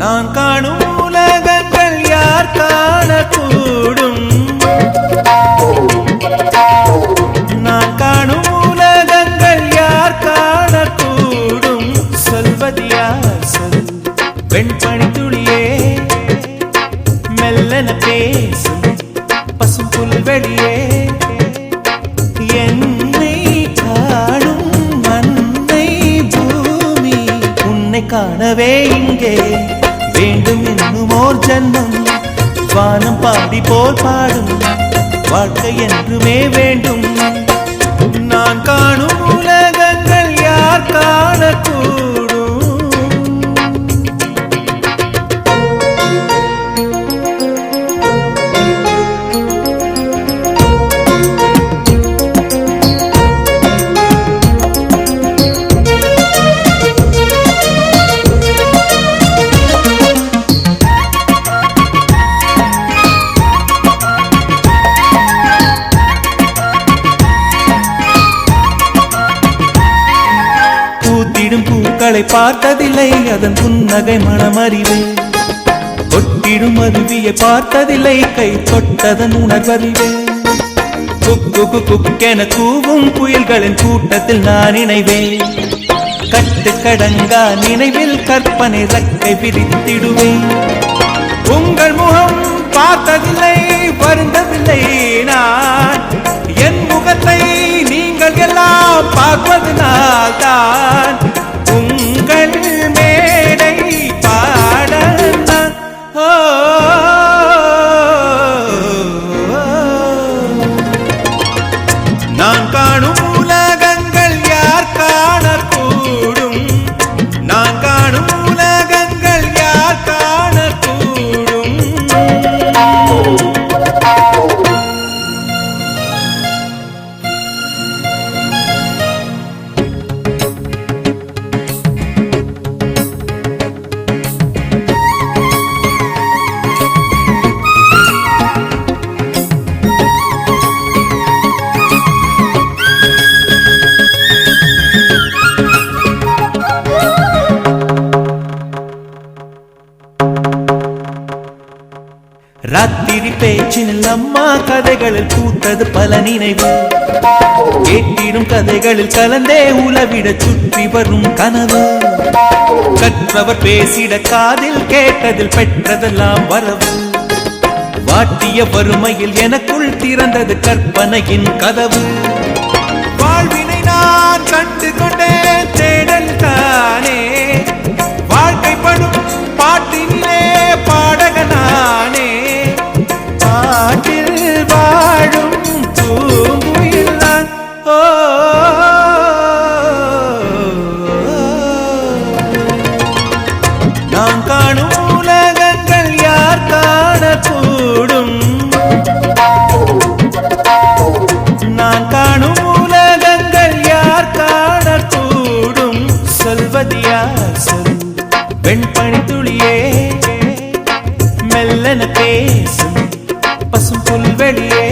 நான் காணும் உலகங்கள் யார் காணக்கூடும்? நான் காணும் உலகங்கள் யார் காணக்கூடும்? சொல்வது யார் சொல் வெண்பனி துளியே, மெல்லன பேசும் பசும் புல்வெளியே, என்னை காணும் அன்னை பூமி. உன்னை காணவே இங்கே வேண்டும் இன்னும் ஓர் ஜன்மம். வானம் பாடி போல் பாடும் வாழ்க்கை என்றுமே வேண்டும். நான் காணும் உலகங்கள் யார் காணக்கூடும்? பூக்களை பார்த்ததில்லை, அதன் புன்னகை மனமறிவு. கொட்டிடும் அருவியை பார்த்ததில்லை, கை தொட்டதன் உணர்வறிவு. குக்கு குக்கென கூவும் புயல்களின் கூட்டத்தில் நான் இணைவேன். கட்டுக்கடங்கா நினைவில் கற்பனை ரெக்கை விரித்திடுவேன். உங்கள் முகம் பார்த்ததில்லை, வருந்ததில்லை நான். என் முகத்தை நீங்கள் எல்லாம் பார்ப்பதனால் தான் உங்கள் மேடை பாட நான் காணும் உலகங்கள் யார் காணக்கூடும்? நான் காணும் உலகங்கள் யார் காணக்கூடும்? ராத்திரி பேச்சினில் அம்மா கதைகளில் பூத்தது பல நினைவு. கேட்டிடும் கதைகளில் கலந்தே உலவிட சுற்றி வரும் கனவு. கற்றவர் பேசிட காதில் கேட்டதில் பெற்றதெல்லாம் வரவு. வாட்டிய வறுமையில் எனக்குள் திறந்தது கற்பனையின் கதவு. வாழ்வினை நான் கண்டு கொண்டேன் தேடல் தானே. வாழ்க்கை படும் பாட்டினிலே பாடகனானே. பாட்டில் வாழும் பூங்குயில் நான். நான் காணும் உலகங்கள் யார் காணக்கூடும்? நான் காணும் உலகங்கள் யார் காணக்கூடும்? சொல்வது யார் சொல் வெண்பனி துளியே, மெல்லன பேசும் பசும் புல்வெளியே,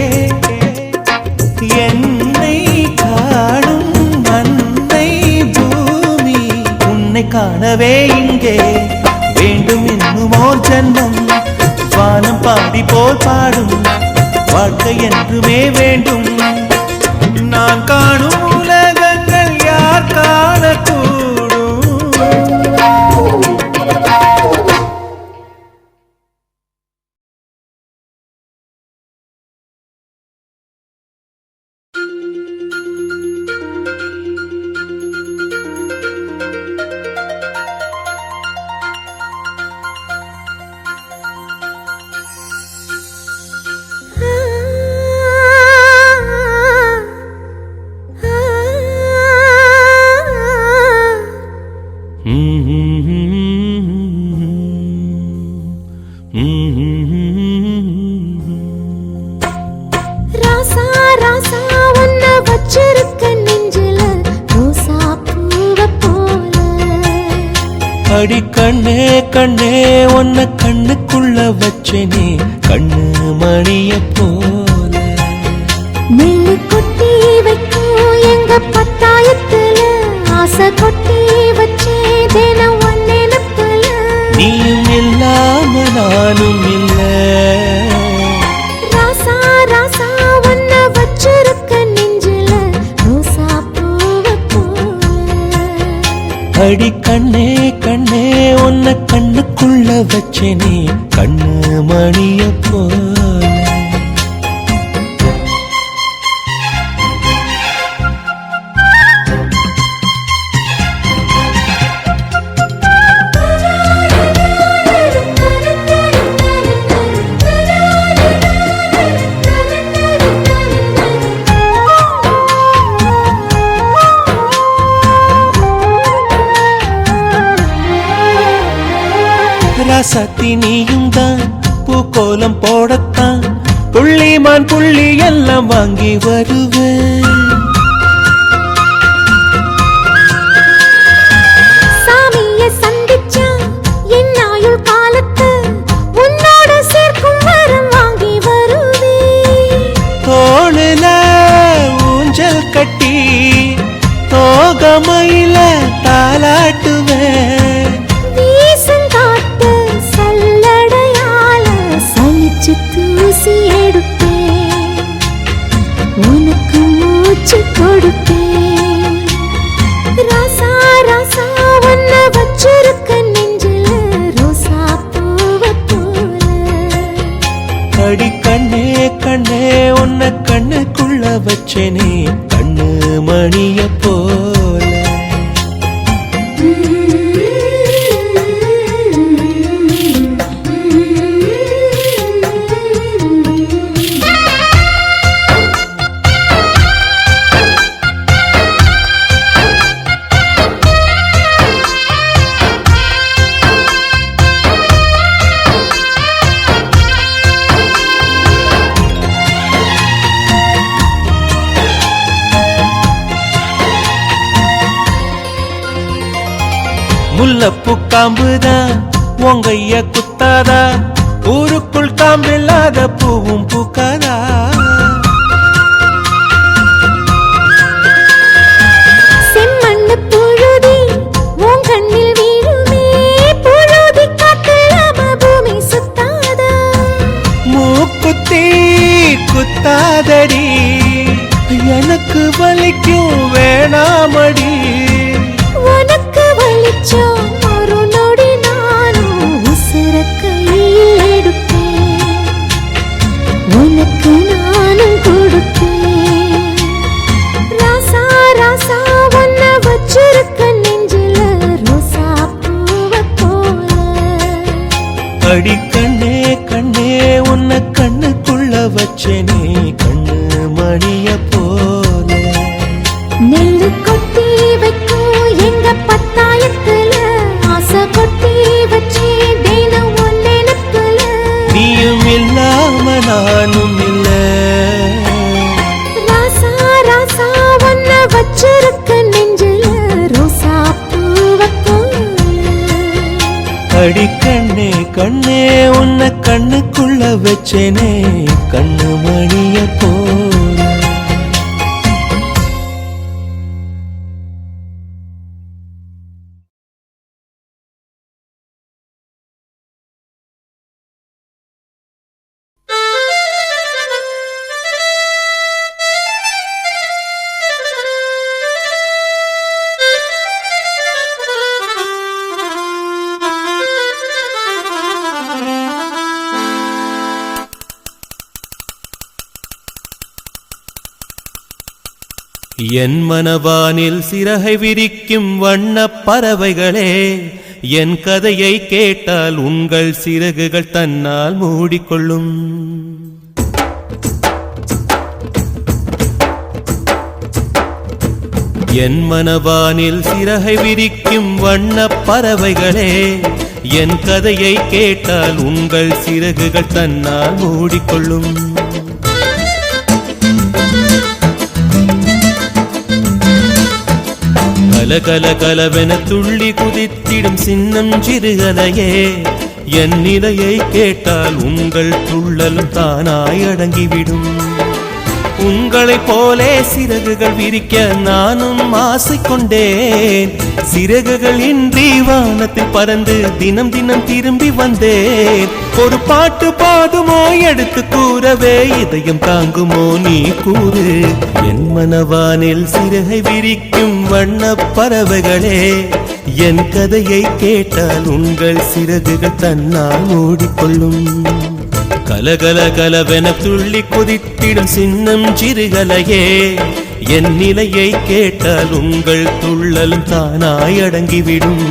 என்னை காணும் அன்னை பூமி. உன்னை காணவே இங்கே வேண்டும் இன்னும் ஓர் ஜன்மம். வானம் பாடி போல் பாடும் வாழ்க்கை என்றுமே வேண்டும். நான் காணும் உலகங்கள் யார் காணக்கூடும்? அடி கண்ணே கண்ணே உன்னை கண்ணுக்குள்ள வச்சனே கண்ணு மணிய போல. நெல்லு கொட்டி வைக்கும் எங்க பத்தாயத்துல ஆசை கொட்டி வச்சே தினம் ஒன்னெனப்புல. நீயும் கண்ணே கண்ணே உன்னை கண்ணுக்குள்ள வச்சேனே கண்ணு மணிய போல ராசாத்தி நீயும் தான் பூக்கோலம் போடத்தான் புள்ளிமான் புள்ளி எல்லாம் வாங்கி வருவேன் சாமிய சந்திச்சா என் ஆயுள் காலத்து உன்னோட சேர்க்கும் வரம் வாங்கி வருவேன் தோளுல ஊஞ்சல் கட்டி தோகமையில தாலாட்டுவேன் தூசி எடுப்பேன் உனக்கு மூச்சு கொடுப்பேன் ராசா ராசா உன்ன வச்சிருக்க நெஞ்சில ரோசா பூவ போல அடி கண்ணே கண்ணே உன்னை கண்ணுக்குள்ள வச்சேனே கண்ணு மணிய போல முல்லப்பூ காம்புதான் உங்கைய குத்தாதா ஊருக்குள் காம்பில்லாத பூவும் பூக்காதா செம்மண்ணு புழுதி உன் கண்ணில் வீழுமே புழுதி காத்தலாம பூமி சுத்தாதா மூக்குத்தி குத்தாதடி எனக்கு வலிக்கும் வேணாமடி உனக்கு வலிச்சோம் ஒரு நொடி நானும் உசுர கையில் எடுப்பேன் உனக்கு நானும் கொடுப்பேன் ராசா ராசா உன்ன வச்சிருக்க நெஞ்சில ரோசா பூவ போல அடி கண்ணே கண்ணே உன்னை கண்ணுக்குள்ள வச்சேனே கண்ணு மணிய போல நெல்லு கொட்டி வைக்கும் எங்க பத்தாயத்துல ஆசை கொட்டி வச்சே தினம் உன் நினைப்புல நீயும் இல்லாம நானும் இல்ல ராசா ராசா உன்ன வச்சிருக்க நெஞ்சில ரோசா பூவ போல அடி கண்ணே கண்ணே உன்னை கண்ணுக்குள்ள வச்சேனே கண்ணு மணிய போல என் மனவானில் சிறகை விரிக்கும் வண்ணப் பறவைகளே என் கதையை கேட்டால் உங்கள் சிறகுகள் தன்னால் மூடிக்கொள்ளும் என் மனவானில் சிறகை விரிக்கும் வண்ணப் பறவைகளே என் கதையை கேட்டால் உங்கள் சிறகுகள் தன்னால் மூடிக்கொள்ளும் கலகல கலவென துள்ளி குதித்திடும் சின்னம் சிறுகலையே என் நிலையை கேட்டால் உங்கள் துள்ளலும் தானாய் அடங்கிவிடும் உங்களைப் போலே சிறகுகள் விரிக்க நானும் ஆசை கொண்டேன் சிறகுகள் இன்றி வானத்தில் பறந்து தினம் தினம் திரும்பி வந்தேன் ஒரு பாட்டு பாடுமோ எடுத்து கூறவே இதயம் தாங்குமோ நீ கூறு என் மனவானில் சிறகை விரிக்கும் வண்ணப் பறவைகளே, என் கதையை கேட்டால் உங்கள் சிறகுகள் தன்னால் மூடிக்கொள்ளும். கலகல கலவென துள்ளி குதித்திடும் சின்னம் சிறுகலையே, என் நிலையை கேட்டால் உங்கள் துள்ளலும் தானாய் அடங்கிவிடும்.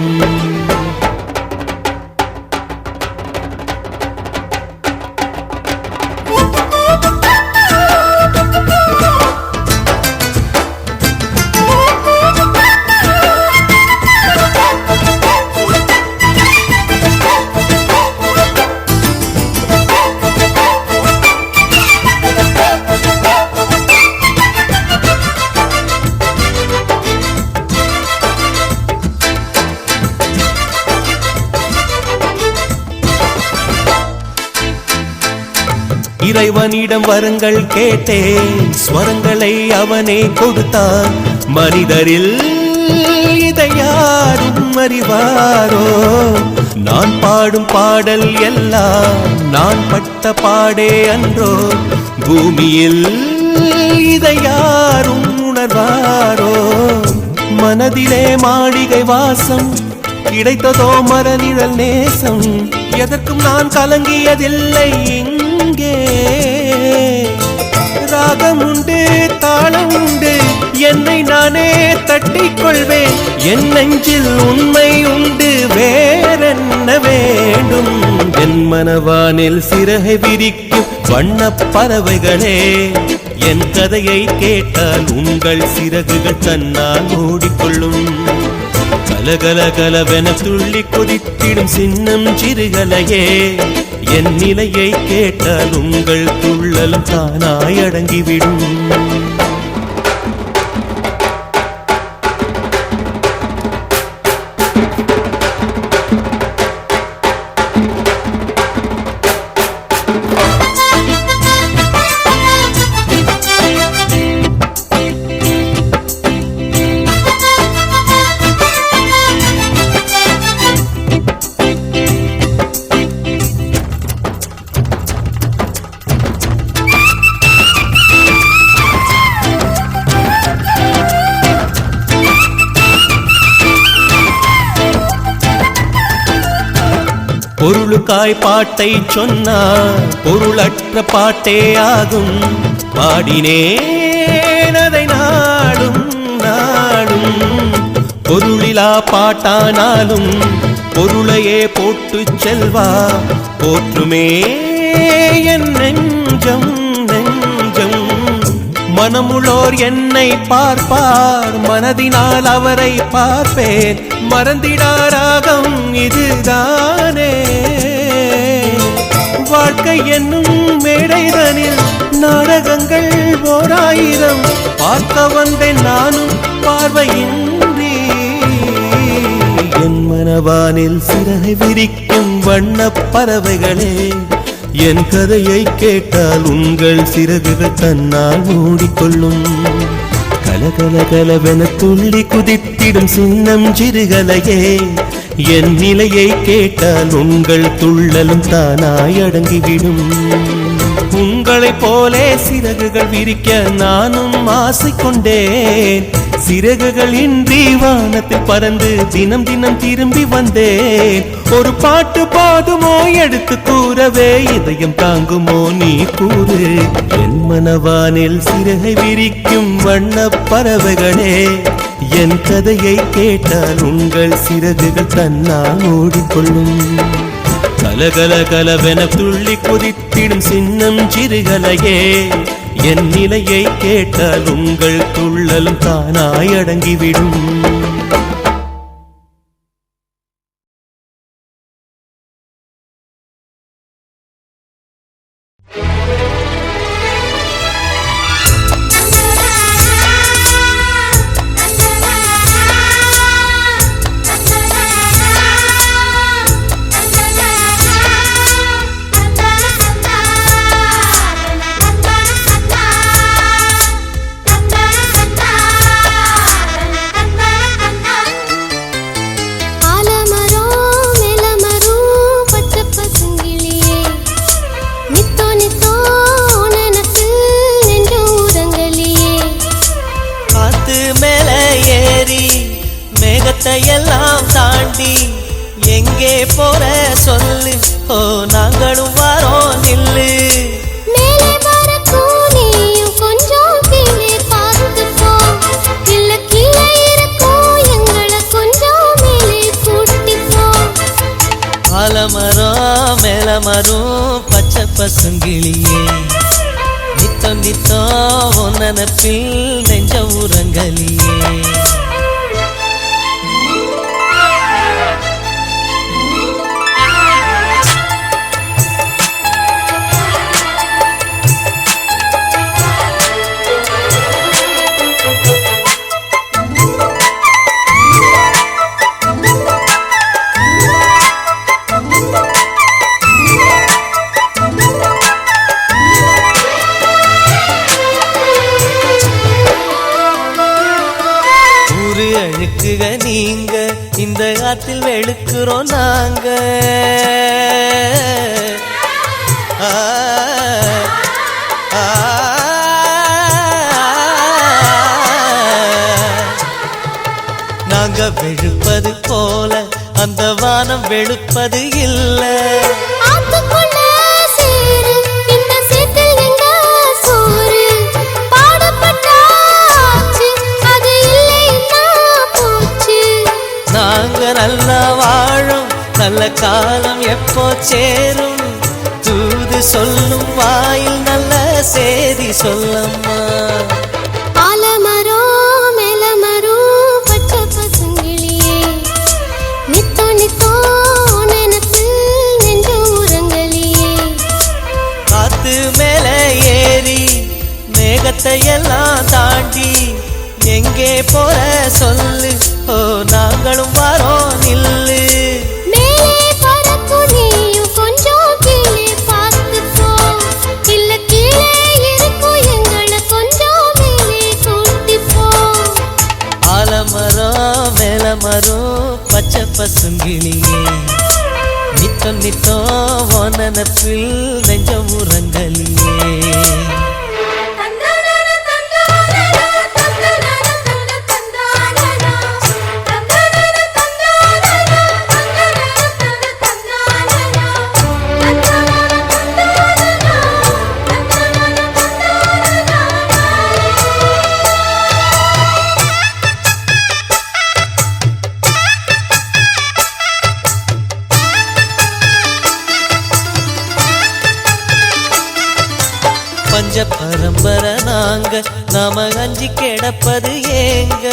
இறைவனிடம் வரங்கள் கேட்டேன், ஸ்வரங்களை அவனே கொடுத்தான். மனிதரில் இதை யாரும் அறிவாரோ? நான் பாடும் பாடல் எல்லாம் நான் பட்ட பாடே அன்றோ? பூமியில் இதை யாரும் உணர்வாரோ? மனதிலே மாளிகை வாசம், கிடைத்ததோ மரநிழல் நேசம். எதற்கும் நான் கலங்கியதில்லை. இங்கே ராகம் உண்டு, தாளம் உண்டு, என்னை நானே தட்டிக் கொள்வேன். என் நெஞ்சில் உண்மை உண்டு, வேறென்ன வேண்டும்? என் மனவானில் சிறகை விரிக்கும் வண்ணப் பறவைகளே, என் கதையை கேட்டால் உங்கள் சிறகுகள் தன்னால் மூடிக்கொள்ளும். கலகல கலவென துள்ளி குதித்திடும் சின்னம் சிறுகலையே, என் நிலையை கேட்டால் உங்கள் துள்ளலும் தானாய் அடங்கிவிடும். பொருளுக்காய் பாட்டை சொன்னார், பொருளற்ற பாட்டே ஆகும். பாடினேன் அதை நாடும் நாடும். பொருளிலா பாட்டானாலும் பொருளையே போட்டு செல்வா போற்றுமே என் நெஞ்சம் நெஞ்சம். மனமுள்ளோர் என்னை பார்ப்பார், மனதினால் அவரை பார்ப்பேன். மறந்திடாராகம் இதுதானே வாழ்க்கை என்னும் மேடைதனில் நாடகங்கள் ஓராயிரம் பார்க்க வந்தேன் நானும் பார்வையின்றி. என் மனவானில் சிறகை விரிக்கும் வண்ணப் பறவைகளே, என் கதையை கேட்டால் உங்கள் சிறகுகள் தன்னால் மூடிக்கொள்ளும். கலகல கலவென துள்ளி குதித்திடும் சின்னம் சிறுகலையே, என் நிலையை கேட்டால் உங்கள் துள்ளலும் தானாய் அடங்கிவிடும். உங்களைப் போலே சிறகுகள் விரிக்க நானும் ஆசை கொண்டேன். சிறகுகள் இன்றி வானத்தில் பறந்து தினம் தினம் திரும்பி வந்தேன். ஒரு பாட்டு போதுமோ எடுத்து கூறவே, இதயம் தாங்குமோ நீ கூறு. என் மனவானில் சிறகை விரிக்கும் வண்ணப் பறவைகளே, என் கதையை கேட்டால் உங்கள் சிறகுகள் தன்னால் மூடிக்கொள்ளும். கலகல கலவென துள்ளி குதித்திடும் சின்னம் சிறுகலையே, என் நிலையை கேட்டால் உங்கள் துள்ளலும் தானாய் அடங்கிவிடும். Thank you. ஓ நாங்களும் வாரோம் நில்லு. மேலே வரக்கும் நீயும் கொஞ்சம் கீழே பார்த்துக்கோ. இல்ல கீழே இருக்கும் எங்களை கொஞ்சம் மேலே கூட்டிப்போ. ஆலமரம் மேலமரம் பச்சை பசுங்கிளியே, நித்தம் நித்தம் உன் நினப்பில் நெஞ்ச உறங்கலியே. அழுக்குக நீங்க இந்த ஆத்தில் வெளுக்குறோம் நாங்க. நாங்க வெளுப்பது போல அந்த வானம் வெளுப்பது இல்லை. நல்லா வாழும் நல்ல காலம் எப்போ சேரும், தூது சொல்லும் வாயில் நல்ல சேதி சொல்லம்மா. ஆலமரம் மேலமரம் பச்சை பசுங்கிளியே, நித்தோ நித்தோ நினைப்பு நெஞ்ச உறங்கலியே. காத்து மேல ஏறி மேகத்தை எல்லாம் தாண்டி எங்கே போற சொல்லு, ஓ நாங்களும் வாரோம் நில்லு. மேலே பறக்கும் நீயும் கொஞ்சம் கீழே பார்த்துக்கோ. இல்ல கீழே இருக்கும் எங்களை கொஞ்சம் மேலே கூட்டிப்போ. ஆலமரம் மேலமரம் பச்சை பசுங்கிளியே, நித்தம் நித்தம் உன் நினப்பில் நெஞ்ச உறங்கலியே. பஞ்ச பரம்பரை நாங்க, நாம அஞ்சி கிடப்பது ஏங்க.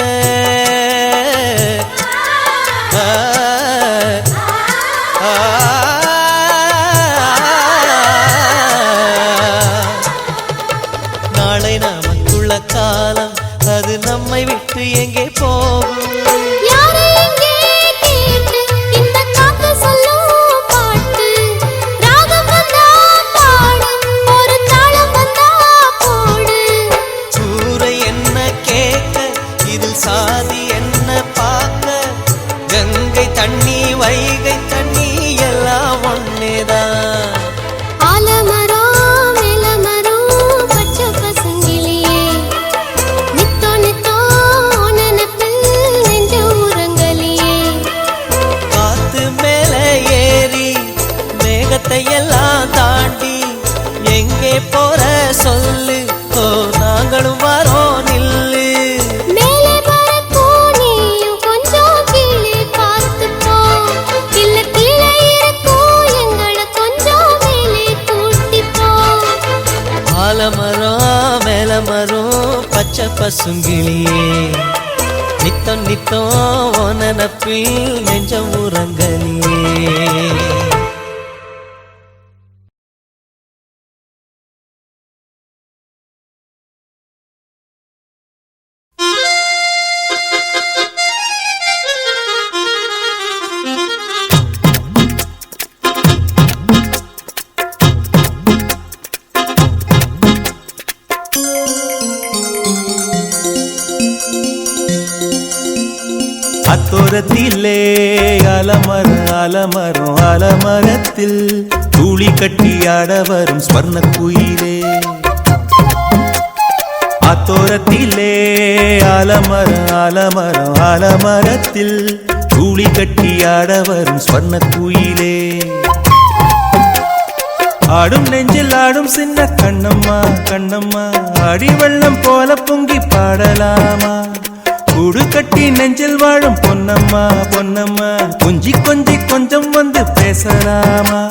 நாளை நமக்குள்ள காலம் அது நம்மை விட்டு எங்கே போகும். சாதி என்ன பார்க்க, கங்கை தண்ணி வைகை தண்ணி எல்லாம் ஒன்னேதான். ஆலமரம் மேலமரம் பச்சை பசுங்கிளியே, நித்தோ நித்தோ நினைப்பில் நெஞ்ச உறங்கலியே. காத்து மேல ஏறி மேகத்தை எல்லாம் தாண்டி எங்கே போற சொல்லு, ஓ நாங்களும் வாரோம் நில்லு. ஆலமரம் மேலமரம் பச்சை பசுங்கிளியே, நித்தம் நித்தம் உன் நினப்பில் நெஞ்ச உறங்கலியே. அத்தோரத்திலே அலமரம் அலமரம் அலமரத்தில் தூளி கட்டி ஆட வரும் ஸ்வர்ண குயிலே. அத்தோரத்திலே அலமரம் அலமரம் அலமரத்தில் தூளி கட்டி ஆட வரும் ஸ்வர்ண குயிலே. ஆடும் நெஞ்சில் ஆடும் சின்ன கண்ணம்மா கண்ணம்மா அடி வெள்ளம் போல பொங்கி பாடலாமா கூடு கட்டி நெஞ்சில் வாழும் பொன்னம்மா பொன்னம்மா கொஞ்சி கொஞ்சி கொஞ்சம் வந்து பேசலாமா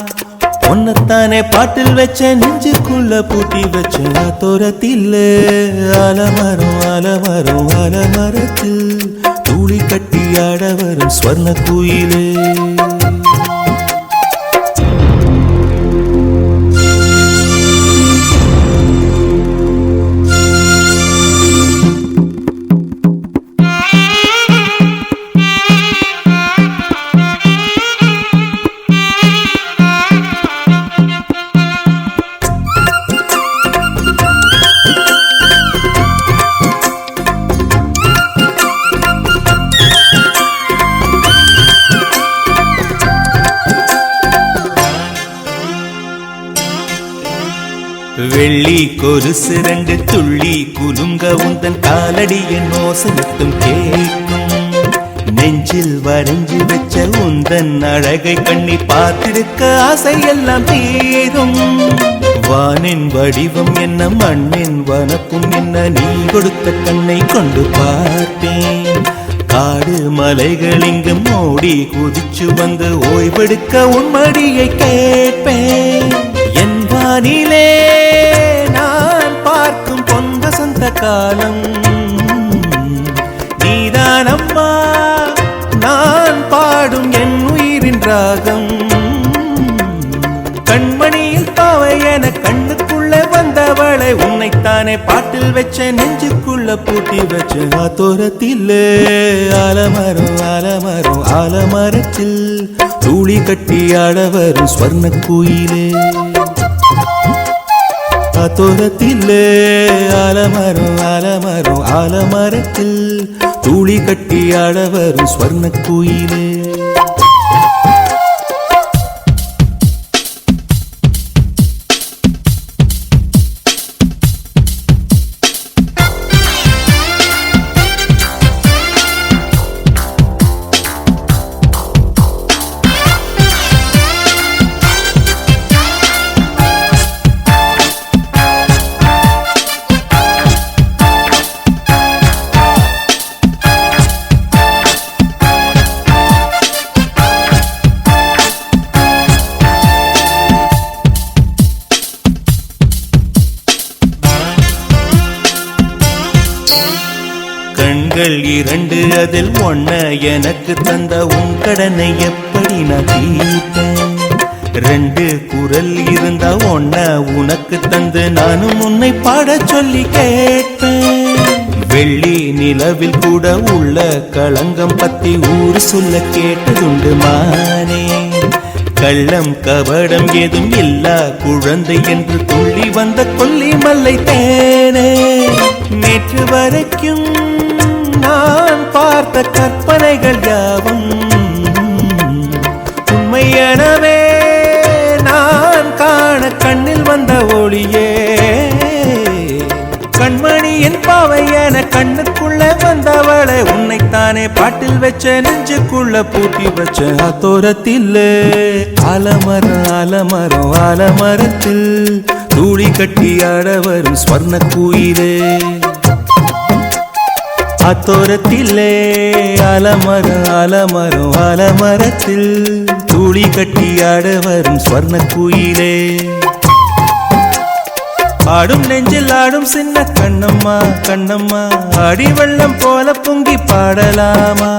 பொன்னத்தானே பாட்டில் வச்ச நெஞ்சுக்குள்ள பூட்டி வச்ச தோரத்தில் ஆலமரம் ஆலமரம் ஆலமரத்தில் தூளி கட்டி ஆட வரும் ஸ்வர்ண குயிலே வெள்ளி கொலுசு ரெண்டு துள்ளி குலுங்க உந்தன் காலடியின் ஓசைத்தும் கேட்கும் நெஞ்சில் வரைஞ்சு வச்ச உந்தன் அழகை கண்ணி பார்த்திருக்க ஆசையெல்லாம் தீரும் வானின் வடிவம் என்ன மண்ணின் வனப்பும் என்ன நீ கொடுத்த கண்ணை கொண்டு பார்த்தேன் காடு மலைகள் இங்கு மோடி குதிச்சு வந்து ஓய்வெடுக்க உன் மடியை கேட்பேன் என் வானிலே நான் பார்க்கும் பொன் வசந்த காலம் நீதான் அம்மா நான் பாடும் என் உயிரின் ராகம் கண்மணியில் பாவை என கண்ணுக்குள்ளே வந்தவளை உன்னைத்தானே பாட்டில் வச்ச நெஞ்சுக்குள்ள பூட்டி வச்ச தோரத்தில் ஆலமரம் ஆலமரம் ஆலமரத்தில் தூளி கட்டி ஆட வரும் ஸ்வர்ண குயிலே தோரத்தில் ஆலமரம் ஆலமரம் ஆலமரத்தில் தூளி கட்டி ஆட வரும் ஸ்வர்ண குயிலே கண்கள் இரண்டு அதில் ஒன்ன எனக்கு தந்த உன் கடனை எப்படி நான் தீர்ப்பேன் ரெண்டு குரல் இருந்தா ஒன்ன உனக்கு தந்து நானும் உன்னை பாட சொல்லி கேட்பேன் வெள்ளி நிலவில் கூட உள்ள களங்கம் பத்தி ஊர் சொல்ல கேட்டதுண்டு மானே கள்ளம் கபடம் ஏதும் இல்லா குழந்தை என்று துள்ளி வந்த கொல்லி மல்லை தேனே நேற்று வரைக்கும் நான் பார்த்த கற்பனைகள் யாவும் உண்மையெனவே நான் காண கண்ணில் வந்த ஒளியே கண்மணியின் பாவை என கண்ணுக்குள்ளே வந்தவளை உன்னைத்தானே பாட்டில் வச்ச நெஞ்சுக்குள்ள பூட்டி வச்ச தோரத்தில் ஆலமரம் ஆலமரம் ஆலமரத்தில் தூளி கட்டி ஆட வரும் ஸ்வர்ண குயிலே தோரத்திலே ஆலமரம் ஆலமரம் ஆலமரத்தில் தூளி கட்டி ஆட வரும் ஸ்வர்ண குயிலே ஆடும் நெஞ்சில் ஆடும் சின்ன கண்ணம்மா கண்ணம்மா அடி வெள்ளம் போல பொங்கி பாடலாமா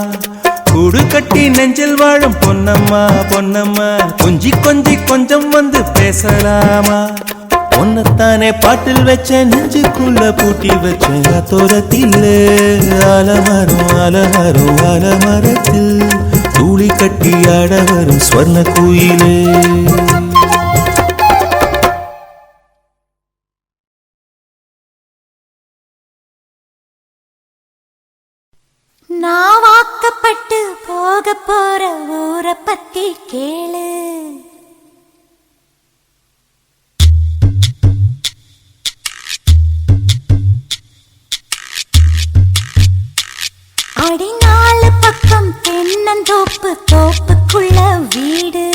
கூடு கட்டி நெஞ்சில் வாழும் பொன்னம்மா பொன்னம்மா கொஞ்சி கொஞ்சி கொஞ்சம் வந்து பேசலாமா பொன்னத்தானே பாட்டில் வச்ச நெஞ்சுக்குள்ள பூட்டி வச்ச தோரத்தில் ஆலமரம் ஆலமரம் ஆலமரத்தில் தூளி கட்டி ஆட வரும் ஸ்வர்ண குயிலே நான் வாக்கப்பட்டு போக போற ஊரை பத்தி கேளு அடி நாலு பக்கம் தென்னந்தோப்பு தோப்புக்குள்ள வீடு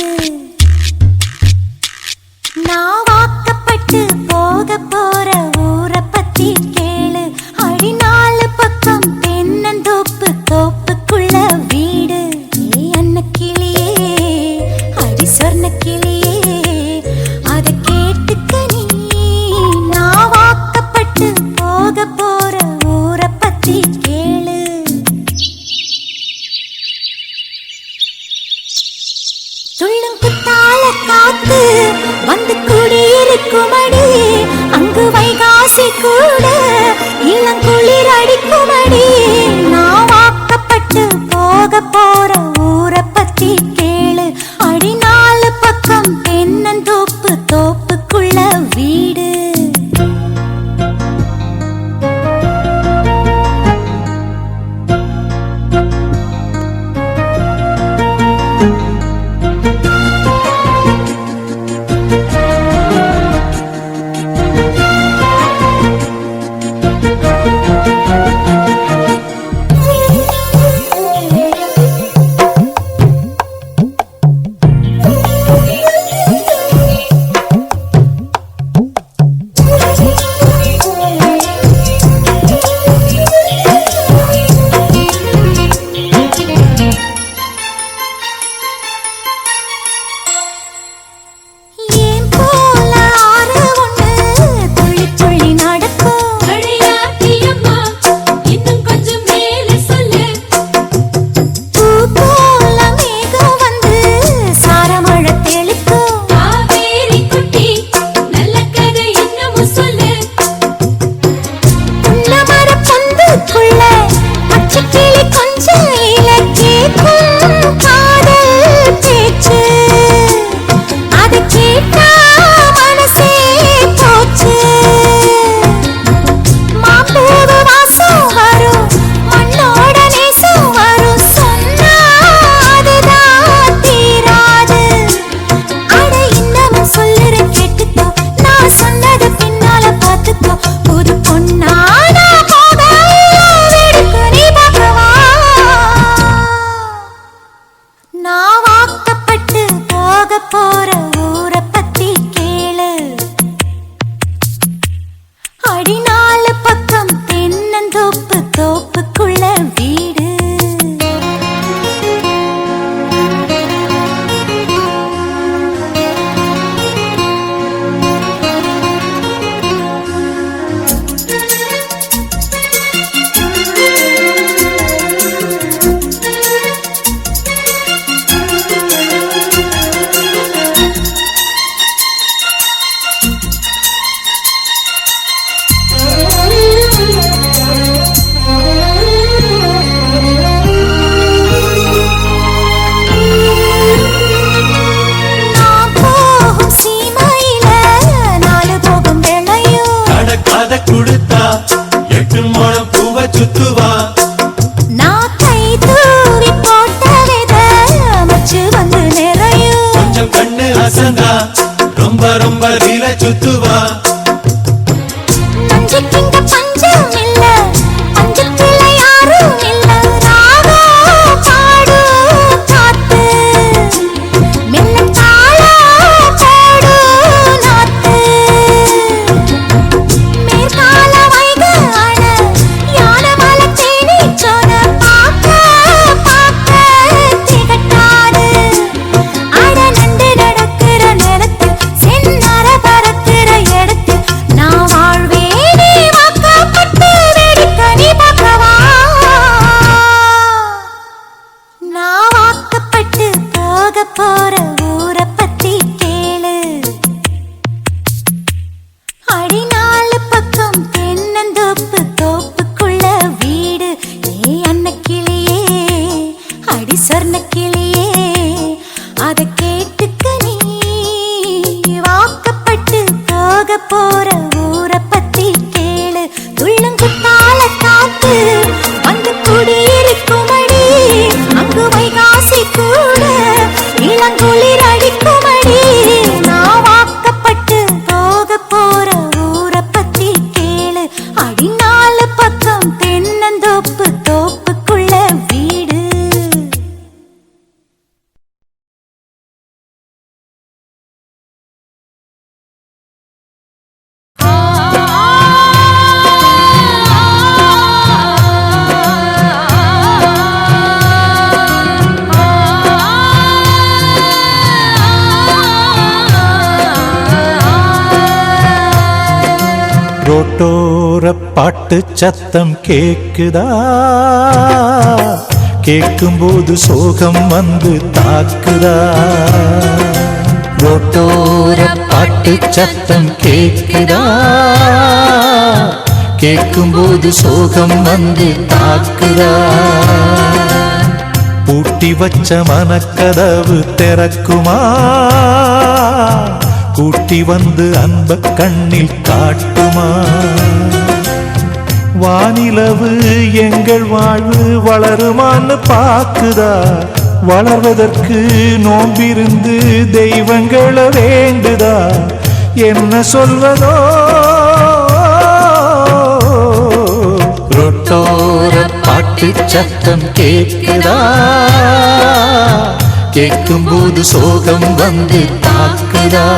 நான் அடி சொர்ண கிளியே அத கேட்டுக்க நீ நான் வாக்கப்பட்டு போக போற ஊரை பத்தி கேளு துள்ளும் குத்தால காத்து வந்து குடியிருக்குமடி அங்கு வைகாசி கூட இளங்குளிர் அடிக்குமடி நான் வாக்கப்பட்டு போக போற ஊரை பத்தி கேளு அடி நாலு பக்கம் தென்னந்தோப்பு தோப்புக்குள்ள வீடு சுத்துவா நான் கை தூவி போட்ட வித மச்சு வந்து நிறையும் கொஞ்சம் கண்ணு அசந்தா ரொம்ப ரொம்ப வீர சுத்துவா நஞ்சுக்கிங்க பஞ்சம் இல்ல பஞ்சத்துல யாரும் இல்ல ராகா பாடு காத்து மெல்ல தாளா பாடு நாத்து மேற்கால வைகான யான மலை தேனி சோன பாக்க திகட்டாது அட நண்டு நடக்கிற நேரத்தில் சென்னர பறக்கிற இடத்தில் நான் வாழ்வேனே வாக்கப்பட்டு வேடிக்க நீ பார்க்கவா நான் வாக்கப்பட்டு போக போற ஊரை பத்தி கேளு அடி நாலு பக்கம் தென்னந்தோப்பு தோப்புக்குள்ள வீடு ஏ அன்ன கிளியே அடி சொர்ண கிளியே அத கேட்டுக்க நீ வாக்கப்பட்டு போக போற ஊரை பத்தி கேளு துள்ளுங்குத்தால காத்து வந்து குடியிருக்குமடி அங்கு வைகாசி கூட இளங்குளிர் அடிக்குமடி நான் வாக்கப்பட்டு போக போற ஊரை பத்தி கேளு அடி நாலு பக்கம் தென்னந்தோப்பு தோப்புக்குள்ள வீடு ரோட்டோர பாட்டு சத்தம் கேக்குதா, கேட்கும்போது சோகம் வந்து தாக்குதா. ரோட்டோர பாட்டு சத்தம் கேக்குதா, கேட்கும்போது சோகம் வந்து தாக்குதா. பூட்டி வச்ச மனக்கதவு திறக்குமா, கூட்டி வந்து அன்ப கண்ணில் காட்டுமா. வானிலவு எங்கள் வாழ்வு வளருமான்னு பாக்குதா, வளர்வதற்கு நோம்பிருந்து தெய்வங்களை வேண்டுதா. என்ன சொல்வதோ ரோட்டோர பாட்டு சத்தம் கேட்குதா, கேட்கும்போது சோகம் வந்து தாக்குதா.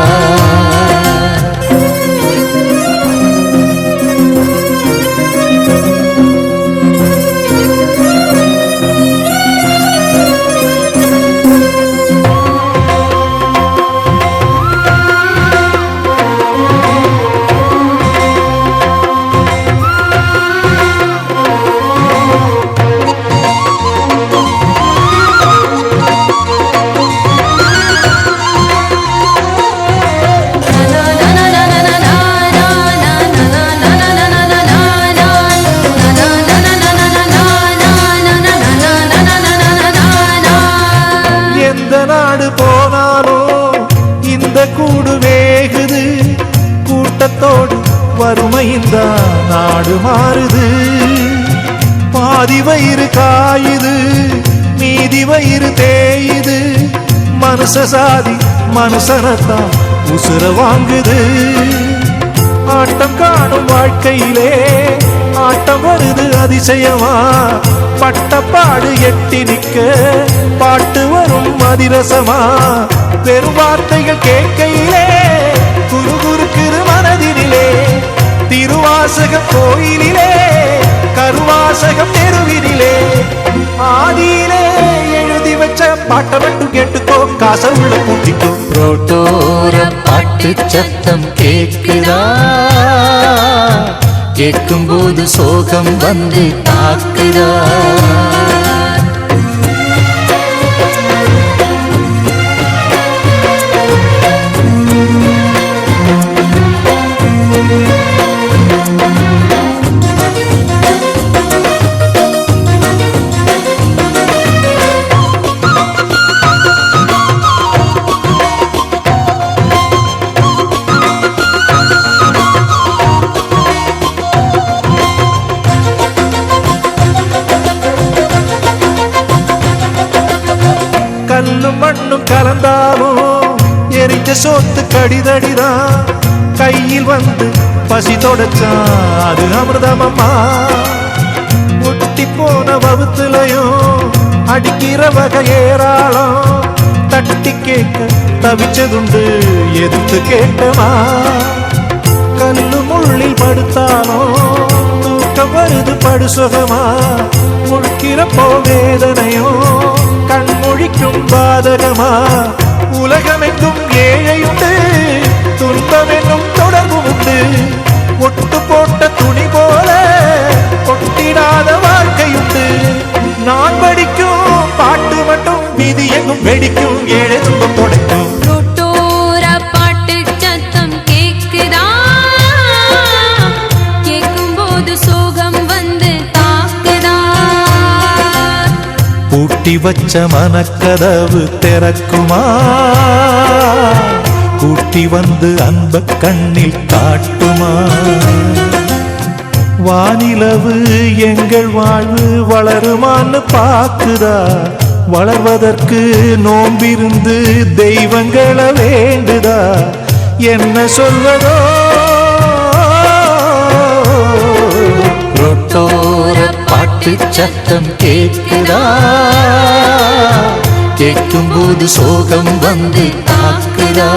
கூடு வேகுது, கூட்டத்தோடு வறுமையின்தான் நாடு மாறுது. பாதி வயிறு காயுது, மீதி வயிறு தேயுது. மனுஷ சாதி மனுஷனத்தான் உசுர வாங்குது. ஆட்டம் காணும் வாழ்க்கையிலே ஆட்டம் வருது அதிசயமா. பட்டப்பாடு எட்டி நிக்க பாட்டு வரும் அதிரசமா. பெரும் வார்த்தைகள் கேட்கையிலே குறுகுறுக்குது மனதினிலே. திருவாசகம் கோயிலிலே கருவாசகம் தெருவினிலே. ஆதியிலே எழுதி வச்ச பாட்டை மட்டும் கேட்டுக்கோ, காசை உள்ள பூட்டிக்கோ. ரோட்டோர பாட்டு சத்தம் கேட்குதா, கேட்கும்போது சோகம் வந்து தாக்குதா. கல்லும் மண்ணும் கலந்தாலும் எரிஞ்ச சோத்து கடிதடிதான். கையில் வந்து பசி தொடச்சான் அது அமிர்தமம்மா. ஒட்டி போன வவுத்துலையும் அடிக்கிற வகை ஏராளம். தட்டி கேட்க தவிச்சதுண்டு எதிர்த்து கேட்டமா. கல்லு முள்ளில் படுத்தாலும் தூக்கம் வருது படுசுகமா. முழுக்கிறப்போ வேதனையும் கண்மொழிக்கும் பாதகமா. உலகமெங்கும் ஏழையுண்டு, துன்பம் என்னும் தொடர்பு உண்டு. ஒட்டு போட்ட துணி போல கொட்டிடாத வாழ்க்கையுண்டு. நான் படிக்கும் பாட்டு மட்டும் விதி எங்கும் வெடிக்கும், ஏழை துன்பம் தொடக்கும். ரோட்டோர பாட்டு சத்தம் கேட்குதா, கேட்கும்போது சோகம் வந்து தாக்குதா. பூட்டி வச்ச மனக்கதவு திறக்குமா, கூட்டி வந்து அன்ப கண்ணில் காட்டுமா. வானிலவு எங்கள் வாழ்வு வளருமான்னு பாக்குதா, வளர்வதற்கு நோம்பிருந்து தெய்வங்களை வேண்டுதா. என்ன சொல்வதோ ரோட்டோர பாட்டு சத்தம் கேட்குதா, கேட்கும்போது சோகம் வந்து தாக்குதா.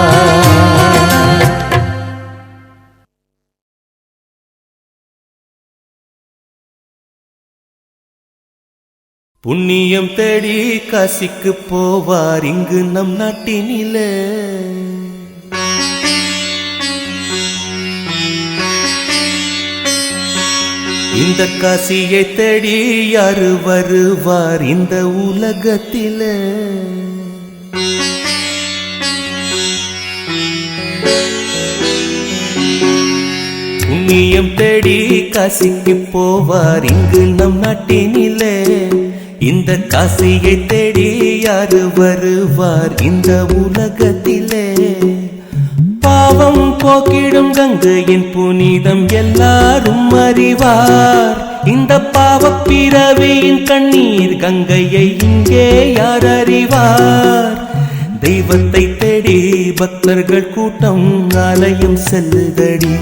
புண்ணியம் தேடி காசிக்கு போவார் இங்கு நம் நாட்டினிலே. இந்த காசியை தேடி யாரு வருவார் இந்த உலகத்தில? புண்ணியம் தேடி காசிக்கு போவார் இங்கு நம் நாட்டினிலே. இந்த காசியை தேடி யாரு வருவார் இந்த உலகத்திலே? பாவம் போக்கிடும் கங்கையின் புனிதம் எல்லாரும் அறிவார். இந்த பாவப் பிறவியின் கண்ணீர் கங்கையை இங்கே யார் அறிவார்? தெய்வத்தை தேடி பக்தர்கள் கூட்டம் ஆலயம் செல்லுதடி.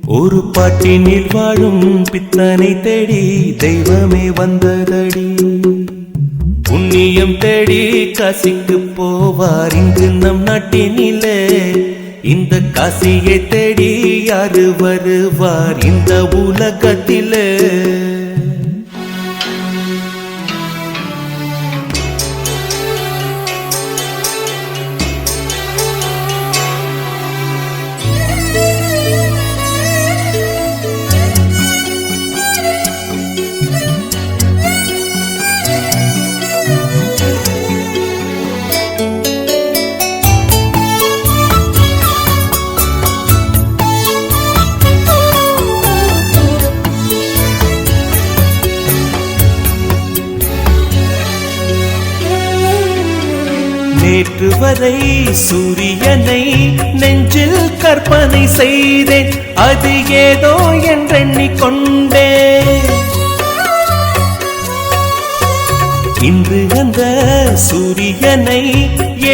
ஒரு பாட்டினில் வாழும் பித்தனை தேடி தெய்வமே வந்ததடி. புண்ணியம் தேடி காசிக்கு போவார் இங்கு நம் நாட்டினிலே. இந்த காசியை தேடி யாரு வருவார் இந்த உலகத்திலே? நேற்று வரை சூரியனை நெஞ்சில் கற்பனை செய்தேன். அது ஏதோ என்றெண்ணிக்கொண்டேன். இன்று அந்த சூரியனை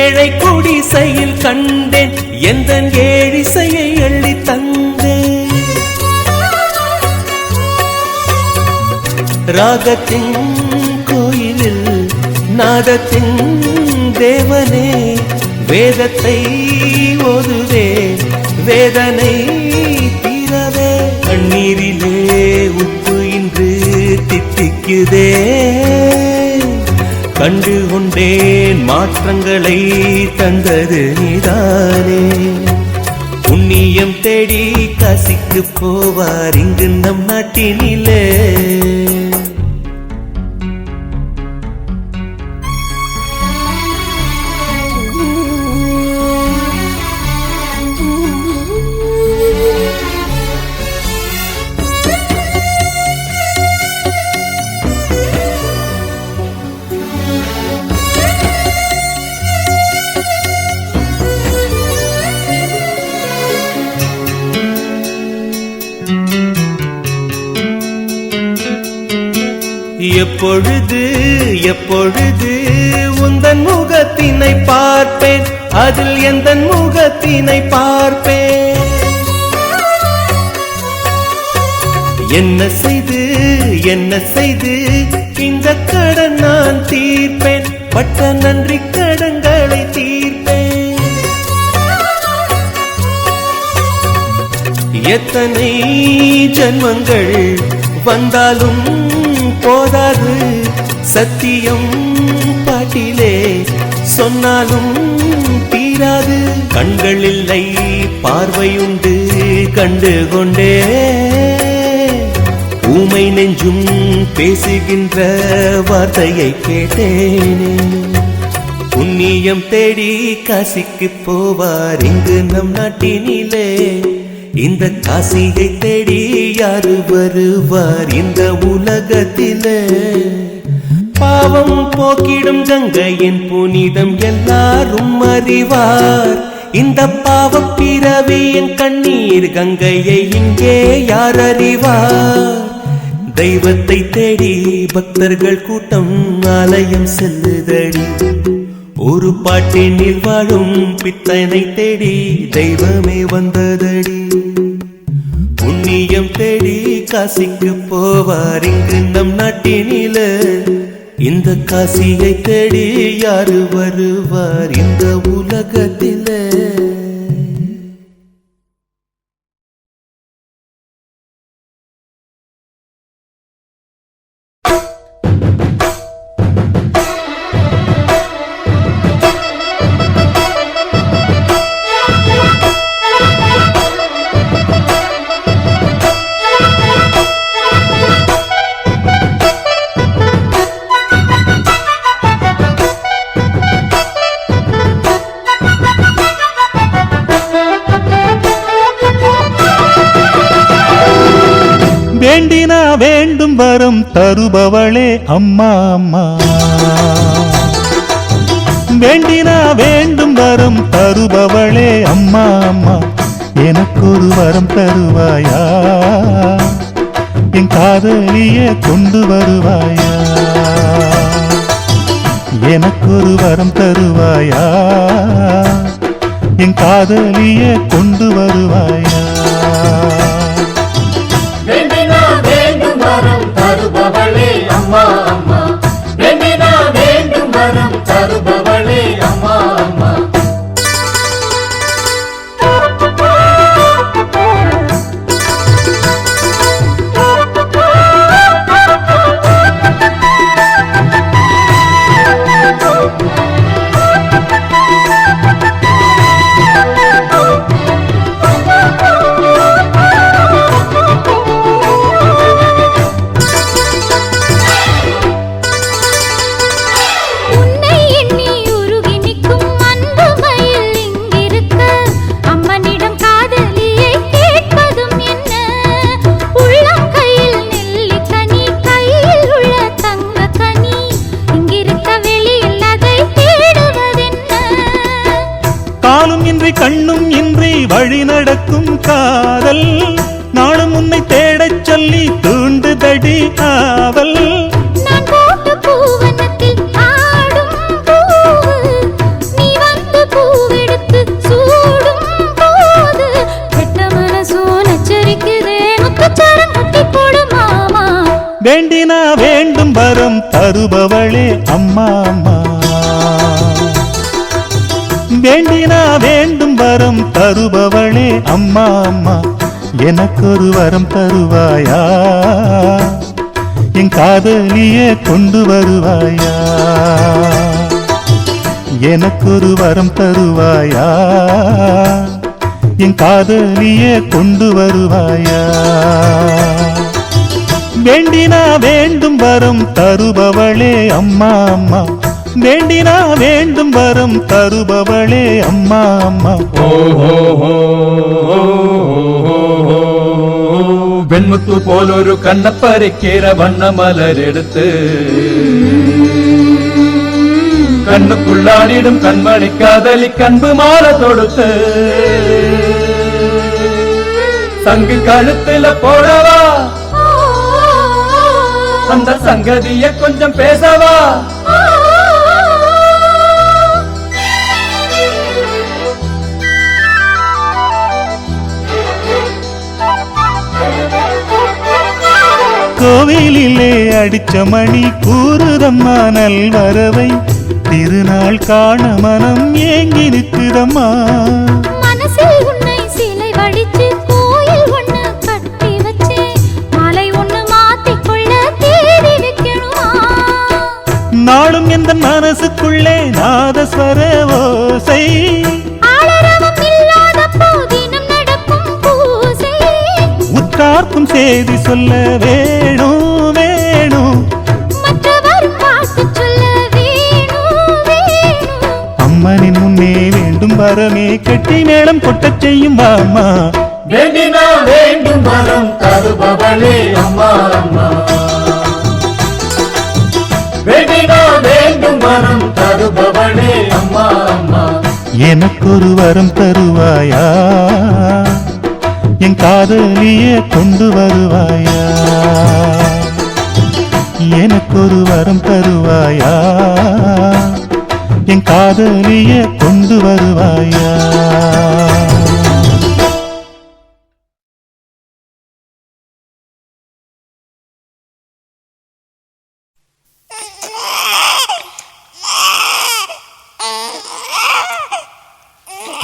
ஏழை குடிசையில் கண்டேன். எந்த ஏழிசையை எள்ளி தந்தேன். ராகத்தின் கோயிலில் நாதத்தின் தேவனே வேதத்தை ஓதுவே வேதனை தீரவே. கண்ணீரிலே உப்பு இன்று தித்திக்குதே. கண்டு கொண்டேன் மாற்றங்களை தந்தது நீதானே. புண்ணியம் தேடி காசிக்கு போவார் இங்கு நம் நாட்டினிலே. எப்பொழுது எப்பொழுது உந்தன் முகத்தினை பார்ப்பேன். அதில் எந்த முகத்தினை பார்ப்பேன். என்ன செய்து இந்த கடன் நான் தீர்ப்பேன். பட்ட நன்றி கடன்களை தீர்ப்பேன். எத்தனை ஜன்மங்கள் வந்தாலும் போதாது. சத்தியம் பாட்டிலே சொன்னாலும் தீராது. கண்கள் இல்லை பார்வையுண்டு கண்டு கொண்டே. ஊமை நெஞ்சும் பேசுகின்ற வார்த்தையை கேட்டேனே. புண்ணியம் தேடி காசிக்கு போவார் இங்கு நம் நாட்டினிலே. இந்த காசியை தேடி யாரு வருவார் இந்த உலகத்திலே? பாவம் போக்கிடும் கங்கையின் புனிதம் எல்லாரும் அறிவார். இந்த பாவப் பிறவியின் கண்ணீர் கங்கையை இங்கே யார் அறிவார்? தெய்வத்தை தேடி பக்தர்கள் கூட்டம் ஆலயம் செல்லுதடி. ஒரு பாட்டினில் வாழும் பித்தனை தேடி தெய்வமே வந்ததடி. புண்ணியம் தேடி காசிக்கு போவார் இங்கு நம் நாட்டினில. இந்த காசியை தேடி யாரு வருவார் இந்த உலகத்தில? வேண்டினா வேண்டும் வரம் தருபவளே அம்மா அம்மா. வேண்டினா வேண்டும் வரம் தருபவளே அம்மா அம்மா. எனக்கொரு வரம் தருவாயா, என் காதலிய கொண்டு வருவாயா. எனக்கொரு வரம் தருவாயா, என் காதலிய கொண்டு வருவாயா. வேண்டினா வேண்டும் வரம் தருபவளே அம்மா அம்மா. வேண்டினா வேண்டும் வரம் தருபவளே அம்மா அம்மா. கண்ணும் இன்றி வழி நடக்கும் காதல் நாளும் உன்னை தேடச் சொல்லி தூண்டுதடி ஆவல். நான் போட்ட பூவனத்தில் ஆடும் பூவு, நீ வந்து பூவெடுத்து சூடும் போது கெட்ட மனசோ நச்சரிக்குதே, முத்துச்சாரம் கட்டி போடு மாமா. வேண்டினா வேண்டும் வரம் தருபவளே அம்மா அம்மா. வேண்டினா வேண்டும் வரம் தருபவளே அம்மா அம்மா. எனக்கொரு வரம் தருவாயா, என் காதலிய கொண்டு வருவாயா. எனக்கொரு வரம் தருவாயா, என் காதலிய கொண்டு வருவாயா. வேண்டினா வேண்டும் வரம் தருபவளே அம்மா அம்மா. வேண்டினா வேண்டும் வரம் தருபவளே அம்மா அம்மா. വെൺമുത്തു പോലൊരു കണ്ണപ്പരക്കേറ വണ്ണമലരെടുത്ത് കണ്ണുക്കുള്ളാടിടും കൺമണി കാതലി കൺപ് മാല തൊടുത്ത് சங்கு கழுத்துல போடவா, அந்த சங்கதிய கொஞ்சம் பேசவா. கோவிலிலே அடிச்ச மணி கூறுதம்மா நல்வரவை. திருநாள் காண மனம் ஏங்கி நிற்குதம்மா. மனசில் உன்னை சிலை வடிச்சு கோயில் ஒண்ணு கட்டி வச்சே, மாலை ஒண்ணு மாத்திக்கொள்ள தேடி வைக்கணுமா. நாளும் எந்த மனசுக்குள்ளே நாதஸ்வர ஓசை. ஆளரவம் இல்லாத போதினம் நடக்கும் பூசை. உற்றார்க்கும் செய்தி சொல்ல வேணும் வேணும், மற்றவர் பாட்டு சொல்ல வேணும் வேணும். அம்மனின் முன்னே வேண்டும் வரமே கெட்டி மேளம் கொட்டச் செய்யும் வாமா. வேண்டினா வேண்டும் வரம் தருபவளே அம்மா அம்மா. வேண்டினா வேண்டும் வரம் தருபவளே அம்மா அம்மா. எனக்கொரு வரம் தருவாயா, என் காதலிய கொண்டு வருவாயா. எனக்கொரு வரம் தருவாயா, என் காதலிய கொண்டு வருவாயா.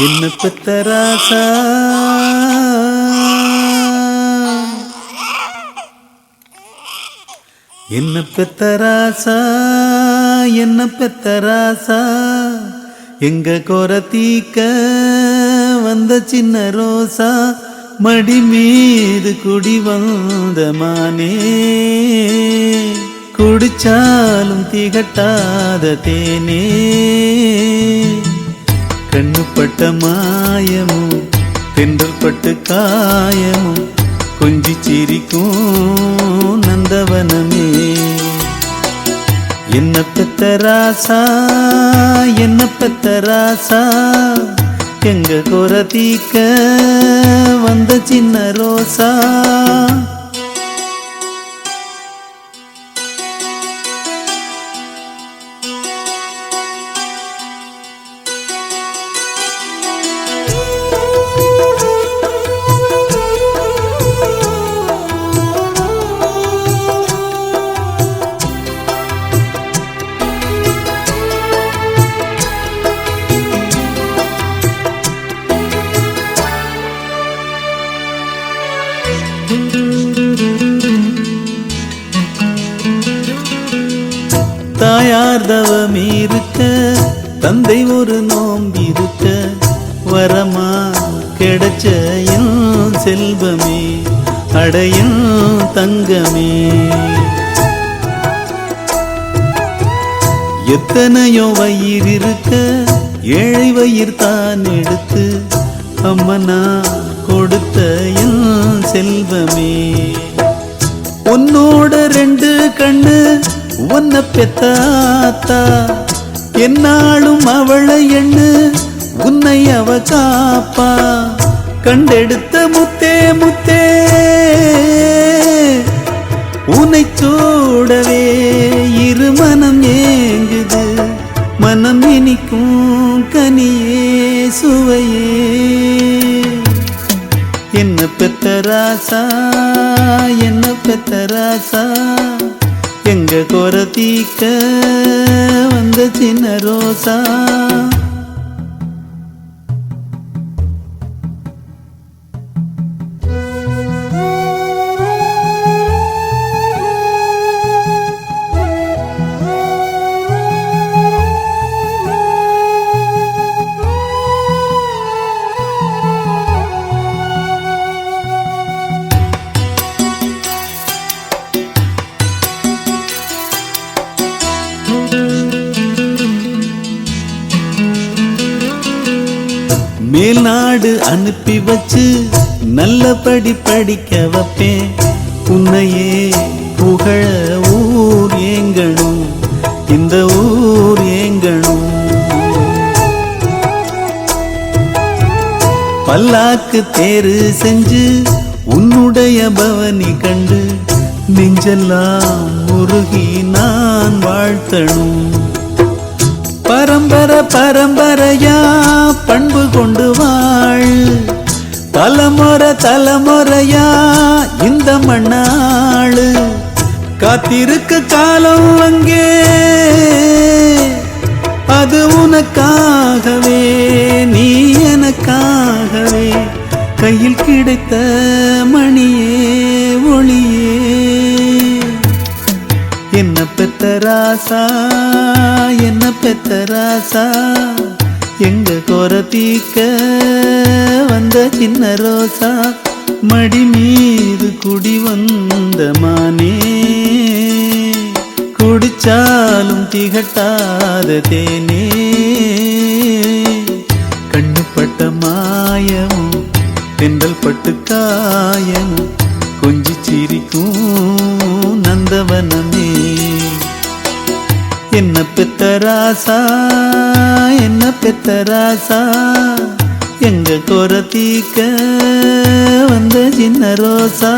என்ன பெத்த ராசா, என்ன பெத்த ராசா, என்ன பெத்த ராசா, எங்க கொரத்தீக்க வந்த சின்ன ரோசா, மடி மீது குடி வந்த மானே, குடிச்சாலும் திகட்டாத தேனே, கண்ணுப்பட்ட மாயமும் தென்றல் பட்டு காயமும் கொஞ்சி சிரிக்கும் நந்தவனமே. என்ன பெத்த ராசா என்ன பெத்த ராசா எங்க குறை தீக்க வந்த சின்ன ரோசா. தாயார் தவமிருக்க தந்தை ஒரு நோம்பிருக்க வரமா கிடைச்ச என் செல்வமே அடையும் தங்கமே. எத்தனையோ வயிறு இருக்க ஏழை வயிறு தான் எடுத்து அம்மனா கொடுத்த என் செல்வமே. உன்னோட ரெண்டு கண்ணு உன்னை பெத்தாத்தா என்னாலும் அவளை எண்ணு உன்னை அவ காப்பா. கண்டெடுத்த முத்தே முத்தே உன்னை சூடவே இரு மனம் ஏங்குது. மனம் இனிக்கும் கனியே சுவையே. என்ன பெத்த ராசா என்ன பெத்த ராசா எங்க குறை தீக்க வந்த சின்ன ரோசா. மேல்நாடு அனுப்பி வச்சு நல்லபடி படிக்க வைப்பேன். உன்னையே புகழ ஊர் ஏங்கணும் இந்த ஊர் ஏங்கணும். பல்லாக்கு தேரு செஞ்சு உன்னுடைய பவனி கண்டு நெஞ்செல்லாம் உருகி நான் வாழ்த்தணும். பரம்பரை பரம்பரையா பண்பு கொண்டு வாழ் தலைமுறை தலைமுறையா இந்த மண்ணாளு. காத்திருக்கு காலம் அங்கே அது உனக்காகவே நீ எனக்காகவே. கையில் கிடைத்த மணியே ஒளியே. என்ன பெத்த ராசா என்ன பெத்த ராசா எங்க குறை தீக்க வந்த சின்ன ரோசா. மடி மீது குடி வந்த மானே குடிச்சாலும் திகட்டாத தேனே. கண்ணுப்பட்ட மாயமும் தென்றல் பட்டு காயமும் கொஞ்சி சிரிக்கும் நந்தவனமே. என்ன பெத்த ராசா என்ன பெத்த ராசா எங்க குறை தீக்க வந்த சின்ன ரோசா.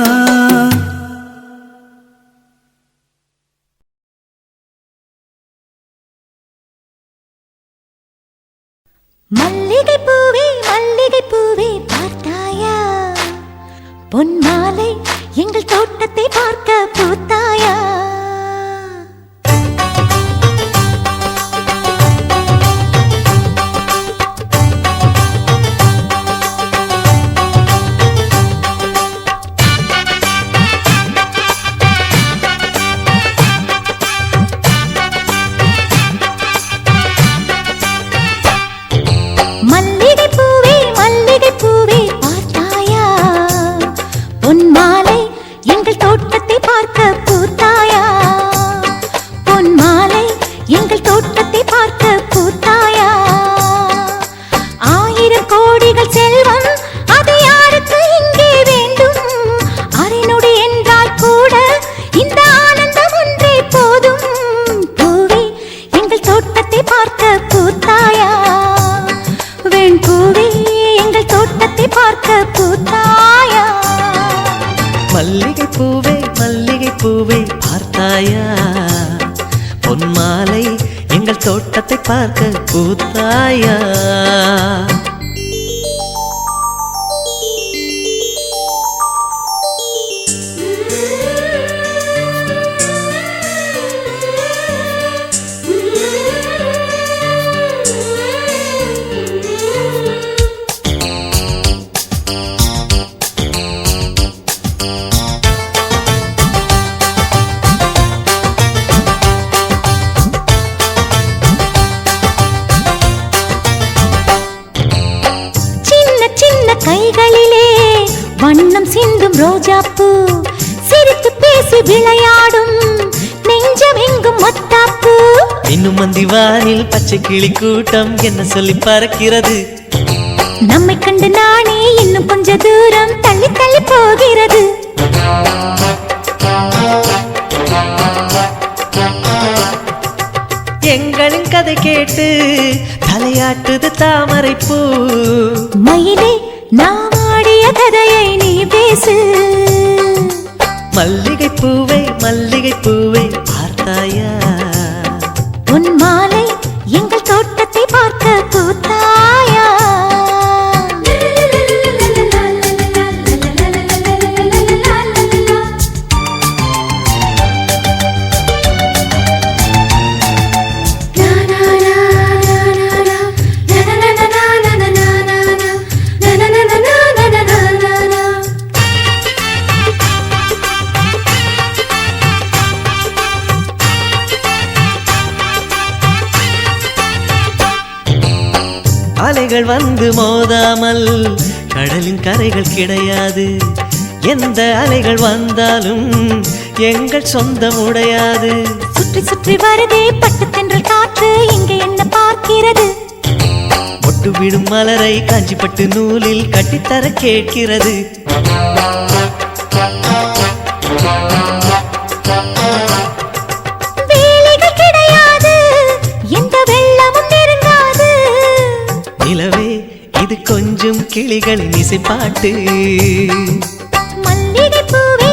மல்லிகை பூவே பார்த்தாயா பொன் மாலை எங்கள் தோட்டத்தை பார்க்க பூத்தாயா. மல்லிகை பூவே பார்த்தாயா பொன் பார்க்க பூத்தாயா? மல்லிகை பூவே பார்த்தாயா? பொன்மாலை எங்கள் தோட்டத்தை பார்க்க பூத்தாயா? கைகளிலே வண்ணம் சிந்தும் ரோஜாப்பூ, சிரித்து பேசி விளையாடும் நெஞ்சம் எங்கும் மத்தாப்பூ. இன்னும் மந்திவானில் பச்சை கிளி கூட்டம் என்ன சொல்லி பறக்கிறது? நம்மை கண்டு நானே இன்னும் கொஞ்ச தூரம் தள்ளி தள்ளி போகிறது. எங்களின் கதை கேட்டு தலையாட்டுது தாமரை பூ. மயிலே நாம் ஆடிய கதையை நீ பேசு. மல்லிகை பூவே பார்த்தாயா? உன் மாலை எங்கள் தோட்டத்தை பார்க்க பூத்தாயா? அலைகள் வந்து மோதாமல் கடலின் கரைகள் கிடையாது. எந்த அலைகள் வந்தாலும் எங்கள் சொந்தம் உடையாது. சுற்றி சுற்றி வருதே பட்டு தென்றல் காற்று, இங்கே என்ன பார்க்கிறது? ஒட்டு விடும் மலரை காஞ்சிப்பட்டு நூலில் கட்டித்தர கேட்கிறது. வேலைகள் கிடையாது, எந்த வெள்ளமும் நெருங்காது. நிலவே இது கொஞ்சம் கிளிகளின் இசைப்பாட்டு. மல்லிகை பூவே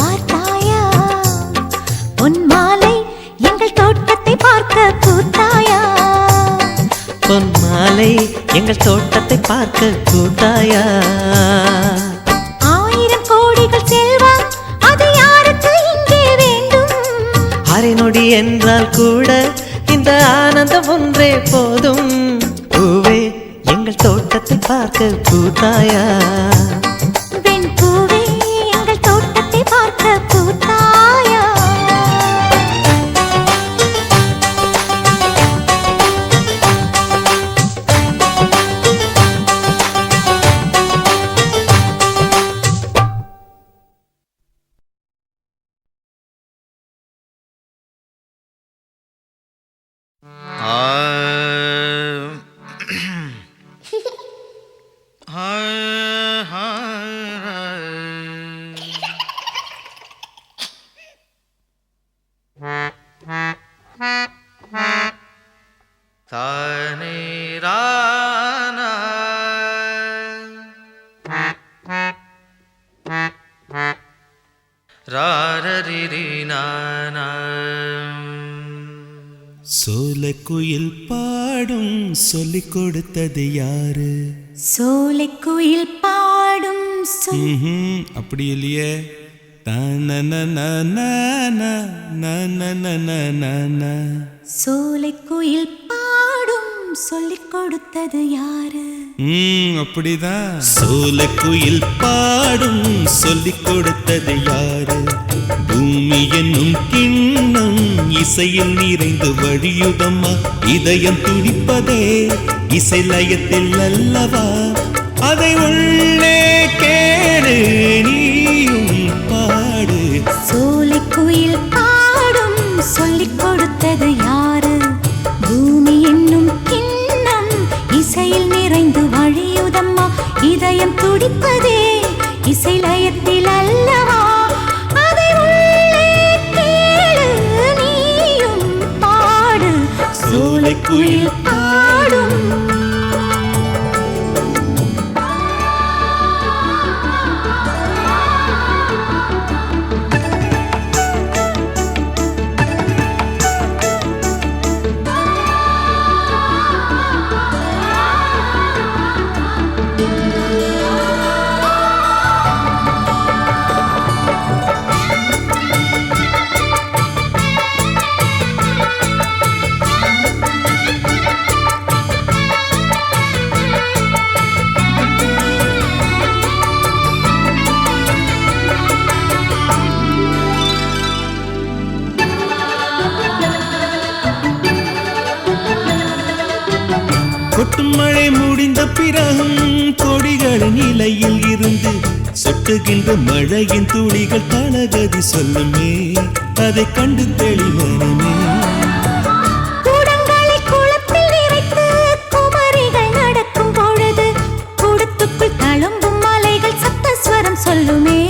பார்த்தாயா? உன் மாலை எங்கள் தோட்டத்தை பார்க்க பூத்தாயா? பொன் மாலை எங்கள் தோட்டத்தை பார்க்க பூத்தாயா? 1000 கோடிகள் செல்வம் அது யாருக்கு இங்கே வேண்டும்? அரை நொடி என்றால் கூட இந்த ஆனந்தம் ஒன்றே போதும். பூவே எங்கள் தோட்டத்தை பார்க்க பூத்தாயா? வெண் பூவே எங்கள் தோட்டத்தை பார்க்க பூத்தாயா? சோலைக்குயில் பாடும் சொல்லிக் கொடுத்தது யாரு? சோலைக்குயில் பாடும் அப்படி இல்லையே. சோலைக்குயில் பாடும் சொல்லிக் கொடுத்தது யாரு? அப்படிதான். சோலைக்குயில் பாடும் சொல்லிக் கொடுத்தது யாரு? பூமி என்னும் கிண்ணம் இசையில் நிறைந்து வழியுதம்மா. இதயம் துடிப்பதே இசை லயத்தில் அல்லவா? அதை உள்ளே கேடு நீயும் பாடு. சோலைக்குயில் பாடும் சொல்லிக் கொடுத்தது யாரு? பூமி என்னும் கிண்ணம் இசையில் நிறைந்து வழியுதம்மா. இதயம் துடிப்பதே இசை லயத்தில் அல்லவா? அதை உள்ளே கேளு நீயும் பாடு. சோலைக்குயில் பாடும் கொட்டும் மழை முடிந்த பிறகும் கொடிகளின் இலையில் இருந்து சொட்டுகின்ற மழையின் துளிகள் தலகதி சொல்லுமே, அதை கண்டு தெளிவனமே. கூடங்களை குளத்தில் நிறைத்து குமரிகள் நடக்கும் பொழுது கூடத்துக்குள் தழும்பும் மலைகள் சப்தஸ்வரம் சொல்லுமே.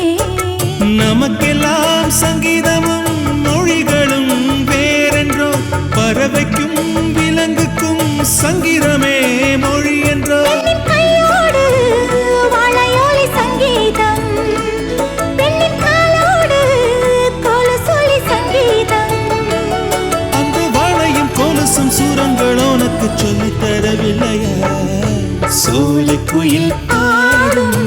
நமக்கெல்லாம் சங்கீதமும் மொழிகளும் வேறென்றோ, பறவைக்கும் விலங்குக்கும் சங்கீதமே மொழி என்றோ. கையோடு வாழையோலி சங்கீதம், பெண்ணின் காலோடு கொலுசொலி சங்கீதம். அந்த வாழையும் கொலுசும் சூரங்கள் உனக்கு சொல்லித் தரவில்லையா? சோலை குயில் பாடும்.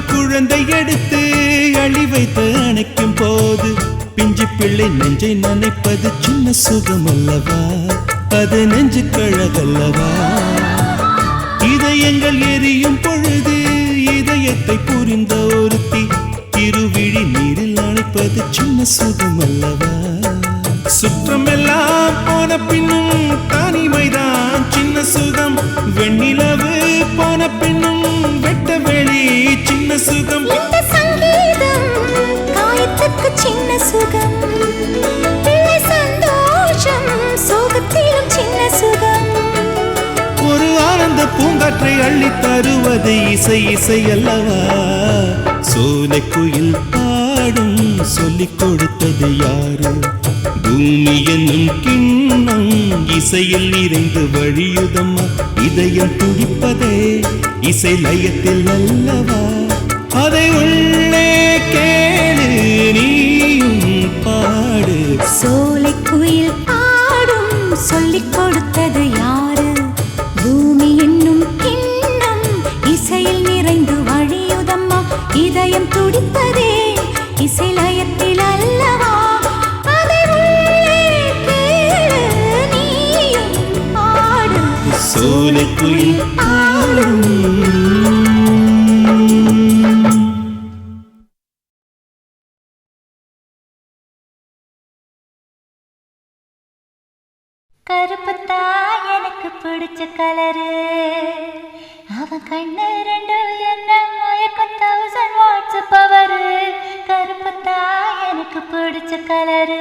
குழந்தை எடுத்து அழி வைத்து அணைக்கும் போது பிஞ்சு பிள்ளை நெஞ்சை நனைப்பது சின்ன சுகம் அல்லவா? அது நெஞ்சு கழகல்லவா? இதயங்கள் எரியும் பொழுது இதயத்தை புரிந்த ஒருத்தி இருவிழி நீரில் அணைப்பது சின்ன சுகம் அல்லவா? சுற்றமெல்லாம் போன பின்னும் தனிமைதான் சின்ன சுகம். வெண்ணிலவு போன பின்னும் வெட்ட வெளி சின்ன சுகம். இந்த சங்கீதம் காயத்துக்கு சின்ன சுகம், பிள்ளை சந்தோஷம் சோகத்திலும் சின்ன சுகம். ஒரு ஆனந்த பூங்காற்றை அள்ளி தருவது இசை இசை அல்லவா? சோலை குயில் பாடும் சொல்லிக் கொடுத்தது யாரு? பூமி என்னும் கிண்ணம் இசையில் நிறைந்து வழியுதம்மா. இதயம் துடிப்பதே இசை லயத்தில் அல்லவா? அதை உள்ளே கேளு நீயும் பாடு. சோலை குயில் பாடும் சொல்லிக் கொடுத்தது யாரு? பூமி என்னும் கிண்ணம் இசையில் நிறைந்து வழியுதம்மா. இதயம் துடிப்பதே இசை லயத்தில் அல்லவா? அதை உள்ளே கேளு நீயும் பாடு. சோலை குயில் பாடும். கருப்புத்தா எனக்கு பிடிச்ச கலரு, அவன் கண்ணு ரெண்டு என்ன மயக்கம் 1000 வாட்ஸ் பவரு. கருப்புத்தா எனக்கு பிடிச்ச கலரு.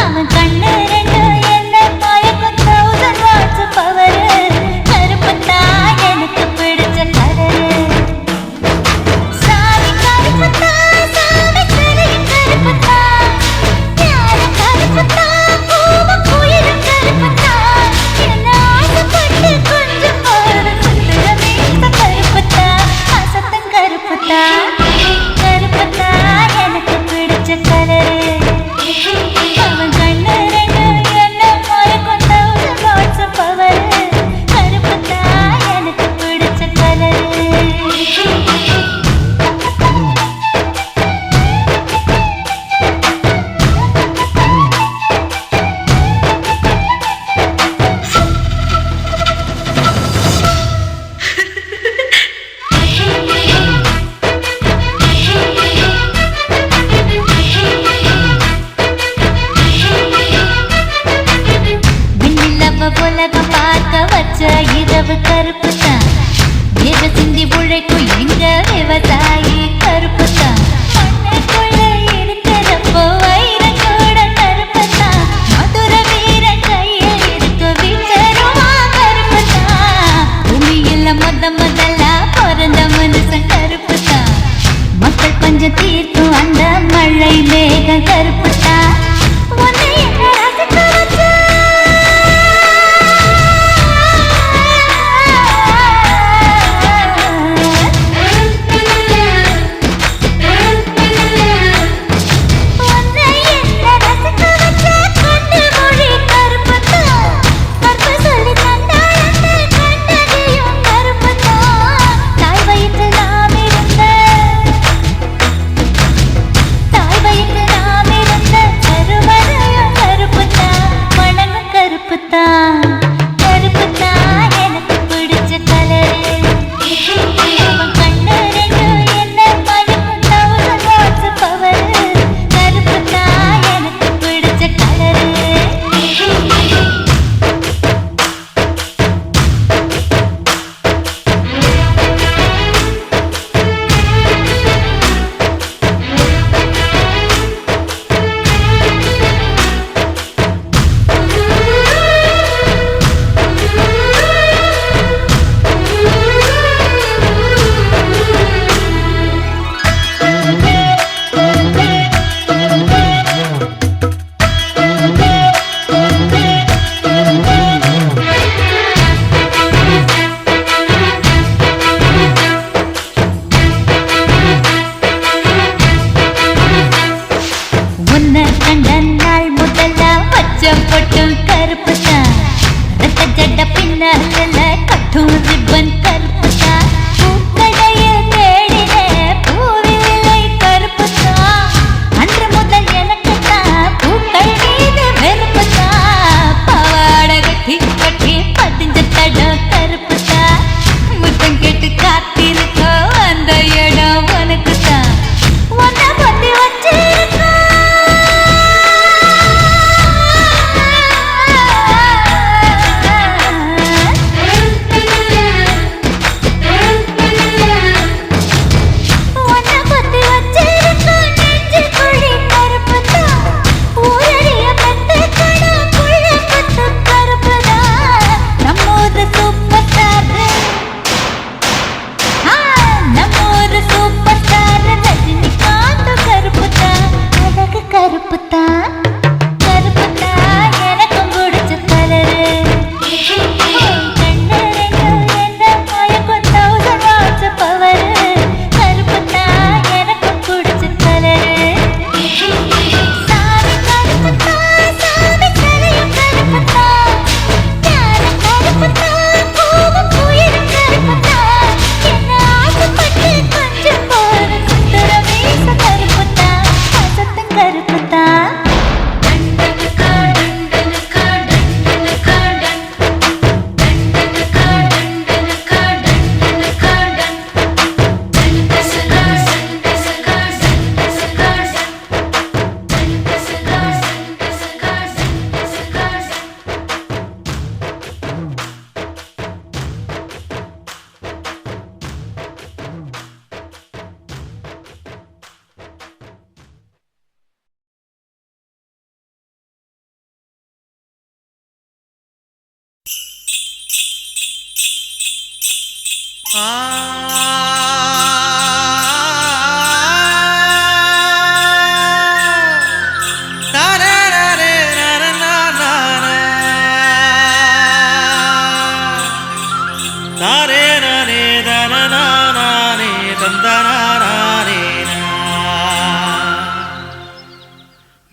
அவன் கருப்புத்தான். வேக சிந்தி உழைக்கும் எங்க விவசாயி கருப்புத்தான். மண்ணுக்குள்ள இருக்கிறப்போ வைரம் கூட கருப்புத்தான். மதுர வீரன் கையில் இருக்க வீச்சருவா கருப்புத்தான். பூமியில முதல்ல பிறந்த மனுஷன் கருப்புத்தான். மக்கள் கொஞ்சம் தீர்க்கும் அந்த மழை மேக கருப்புத்தான். உன்னை என்ன ரசிக்க வச்ச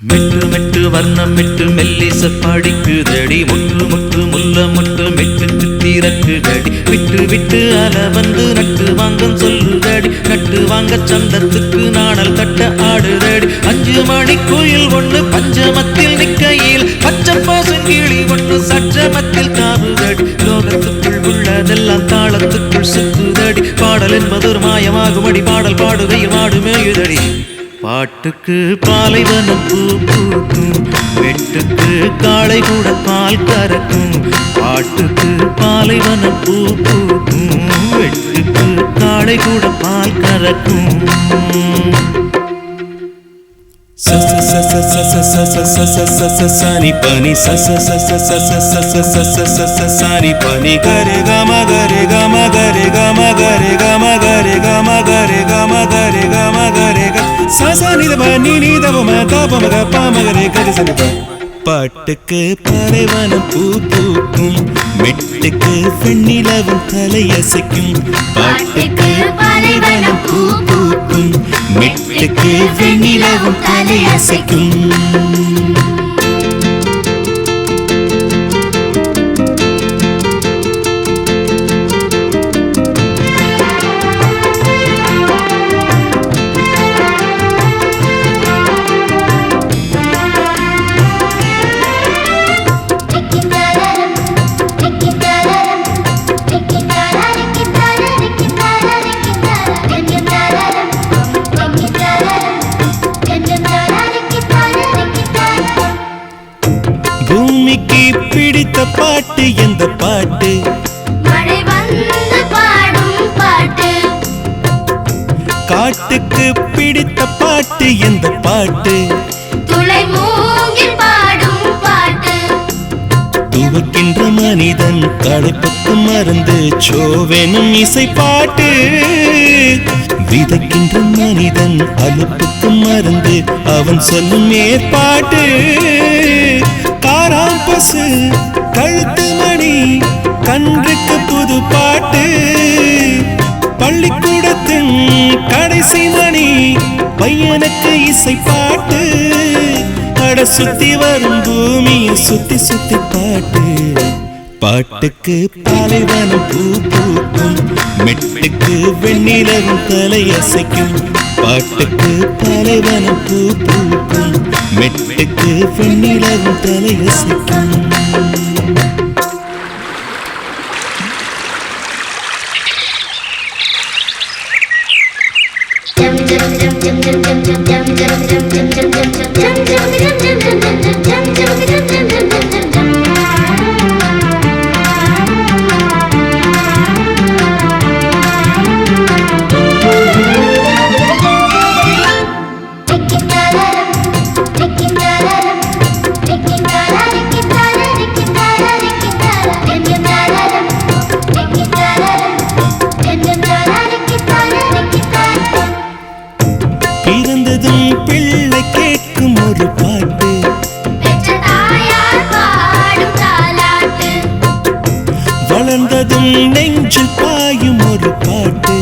மெட்டு மெட்டு வர்ணம் மெட்டு மெல்லிச படிக்குதடி முட்டு முட்டு முல்ல முட்டு மெட்டு திறக்குதடி விட்டு விட்டு அல வந்து நட்டு வாங்கம் சொல்லுதடி நட்டு வாங்க சந்தத்துக்கு நாணல் கட்ட ஆடுதடி 5 மணி கோயில் ஒண்ணு பஞ்சமத்தில் நிக்கையில் பச்சை பாசங்கிளி ஒண்ணு சற்றமத்தில் தாவுதடி லோகத்துக்குள் உள்ளதெல்லாம் தாளத்துக்குள் சுத்துதடி பாடல் என்பது ஒரு மாயமாகுமடி பாடல் பாடுகையில் மாடு மேயுதடி பாட்டுக்கு பாலைவனம் பூ பூக்கும், வெட்டுக்கு காளை கூட பால் கறக்கும். பாட்டுக்கு பாலைவனம் பூ பூக்கும், வெட்டுக்கு காளை கூட பால் கறக்கும். சாரி பனி சாரி பனி கரே கம கரே கம கரே கம கரே கம கரே கம கரே கம கரே கம கரே சாசனி பனி நீ தபம தபம கபம கரே கரே சனி ப. பாட்டுக்கு பாலைவனம் பூ பூக்கும், மெட்டுக்கு வெண்ணிலவும் தலையசைக்கும். பாட்டுக்கு பாலைவனம் பூ பூக்கும், மெட்டுக்கு வெண்ணிலவும் தலையசைக்கும். பூமிக்கு பிடித்த பாட்டு எந்த பாட்டு? மழை வந்து பாடும் பாட்டு. காட்டுக்கு பிடித்த பாட்டு எந்த பாட்டு? துளை மூங்கில் பாடும் பாட்டு. துவக்கின்ற மனிதன் களைப்புக்கு மறந்து சோவெனும் இசை பாட்டு. விதைக்கின்ற மனிதன் அலுப்புக்கு மறந்து அவன் சொல்லும் ஏற்பாட்டு. காராம் பசு கழுத்து மணி கன்றுக்கு புது பாட்டு. பள்ளிக்கூடத்தின் கடைசி மணி பையனுக்கு இசை பாட்டு. அட சுத்தி வரும் பூமியை சுத்தி சுத்தி பாட்டு. பாட்டுக்கு பாலைவனம் பூ பூக்கும், மெட்டுக்கு வெண்ணிலவும் தலையசைக்கும். பாட்டுக்கு பாலைவனம் பூ பூக்கும், மெட்டுக்கு வெண்ணிலவும் தலையசைக்கும். பிறந்ததும் பிள்ளை கேட்கும் ஒரு பாட்டு. வளர்ந்ததும் நெஞ்சில் பாயும் ஒரு பாட்டு.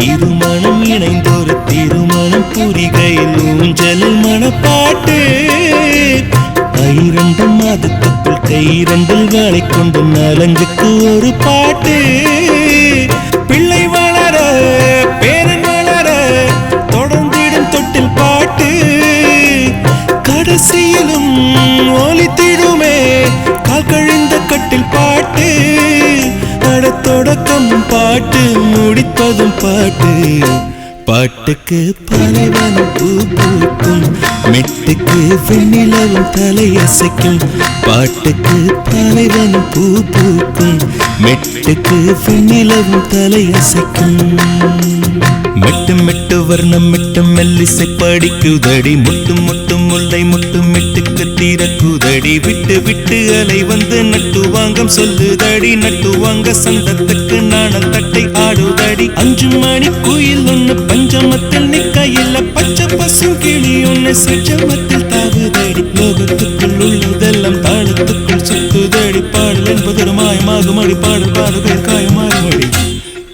இருமணம் இணைந்தொரு திருமணம் புரிகையில் ஊஞ்சலில் மணப்பாட்டு. இரண்டு மாதத்துக்குள் கைரண்டில் வாழை கொண்டு நலங்குக்கு ஒரு பாட்டு. பிள்ளை வளர பேரன் வளர தொடர்ந்திடும் தொட்டில் பாட்டு. கடைசியிலும் ஒலித்திடுமே கால் கழிந்த கட்டில் பாட்டு. தொடக்கம் பாட்டு முடிப்பதும் பாட்டு. பாட்டுக்கு பாலைவனம் பூ பூக்கும், மெட்டுக்கு வெண்ணிலவும் தலையசைக்கும். பாட்டுக்கு பாலைவனம் பூ பூக்கும், மெட்டுக்கு வெண்ணிலவும் தலையசைக்கும். மெட்டு மெட்டு வர்ணம் மெட்டு மெல்லிசை படிக்குதடி. முட்டு முட்டு முல்லை முட்டு மெட்டுக்கு தீரக்குதடி. விட்டு விட்டு அலை வந்து நட்டு வாங்கம் சொல்லுதடி. நட்டு வாங்க சந்தத்துக்கு நாணல் தட்டை ஆடுதடி. 5 மணி குயில் ஒண்ணு பஞ்சமத்தில் நிக்கையில பச்சை பசும் கிளி ஒண்ணு சச்சமத்தில் தாவுதடி. லோகத்துக்குள் உள்ளதெல்லாம் தாளத்துக்குள் சுத்துதடி. பாடல் என்பது ஒரு மாயமாகும் அடி. பாடல் பாடுகள் காயமாறுமடி.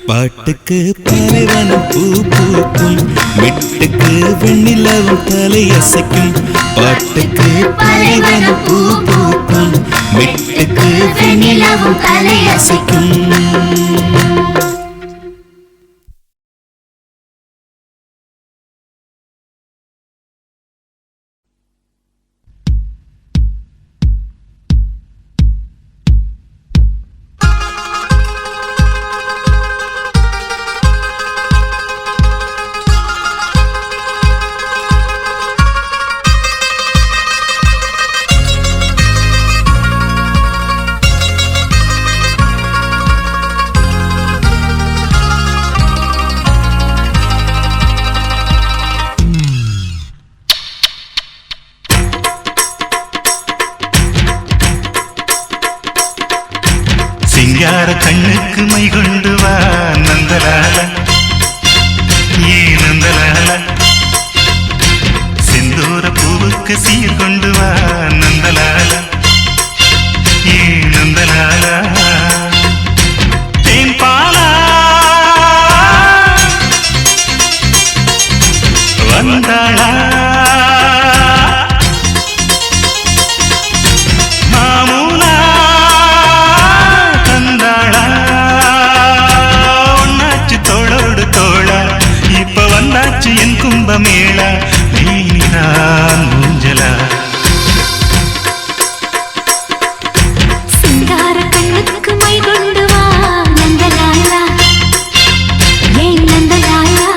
பாட்டுக்கு பாலைவனம் பூ பூக்கும், மெட்டுக்கு வெண்ணிலவும் தலையசைக்கும். பாட்டுக்கு பாலைவனம் பூ பூக்கும், மெட்டுக்கு வெண்ணிலவும் தலையசைக்கும். சிங்கார கண்ணுக்கு மை கொண்டு வா நந்தலால ஏ நந்தலால செந்தூர பூவுக்கு சீர் கொண்டு வா நந்தலால ஏ நந்தலால தேன் பாலா வந்தாளா மாமூலா தந்தாளா ஒன்னாச்சு தோளோடு தோளா இப்ப வந்தாச்சு என் கும்பமேளா நீதான் ஊஞ்சலா சிங்கார கண்ணுக்கு மை கொண்டு வா நந்தலாலா ஏன் நந்தலாலா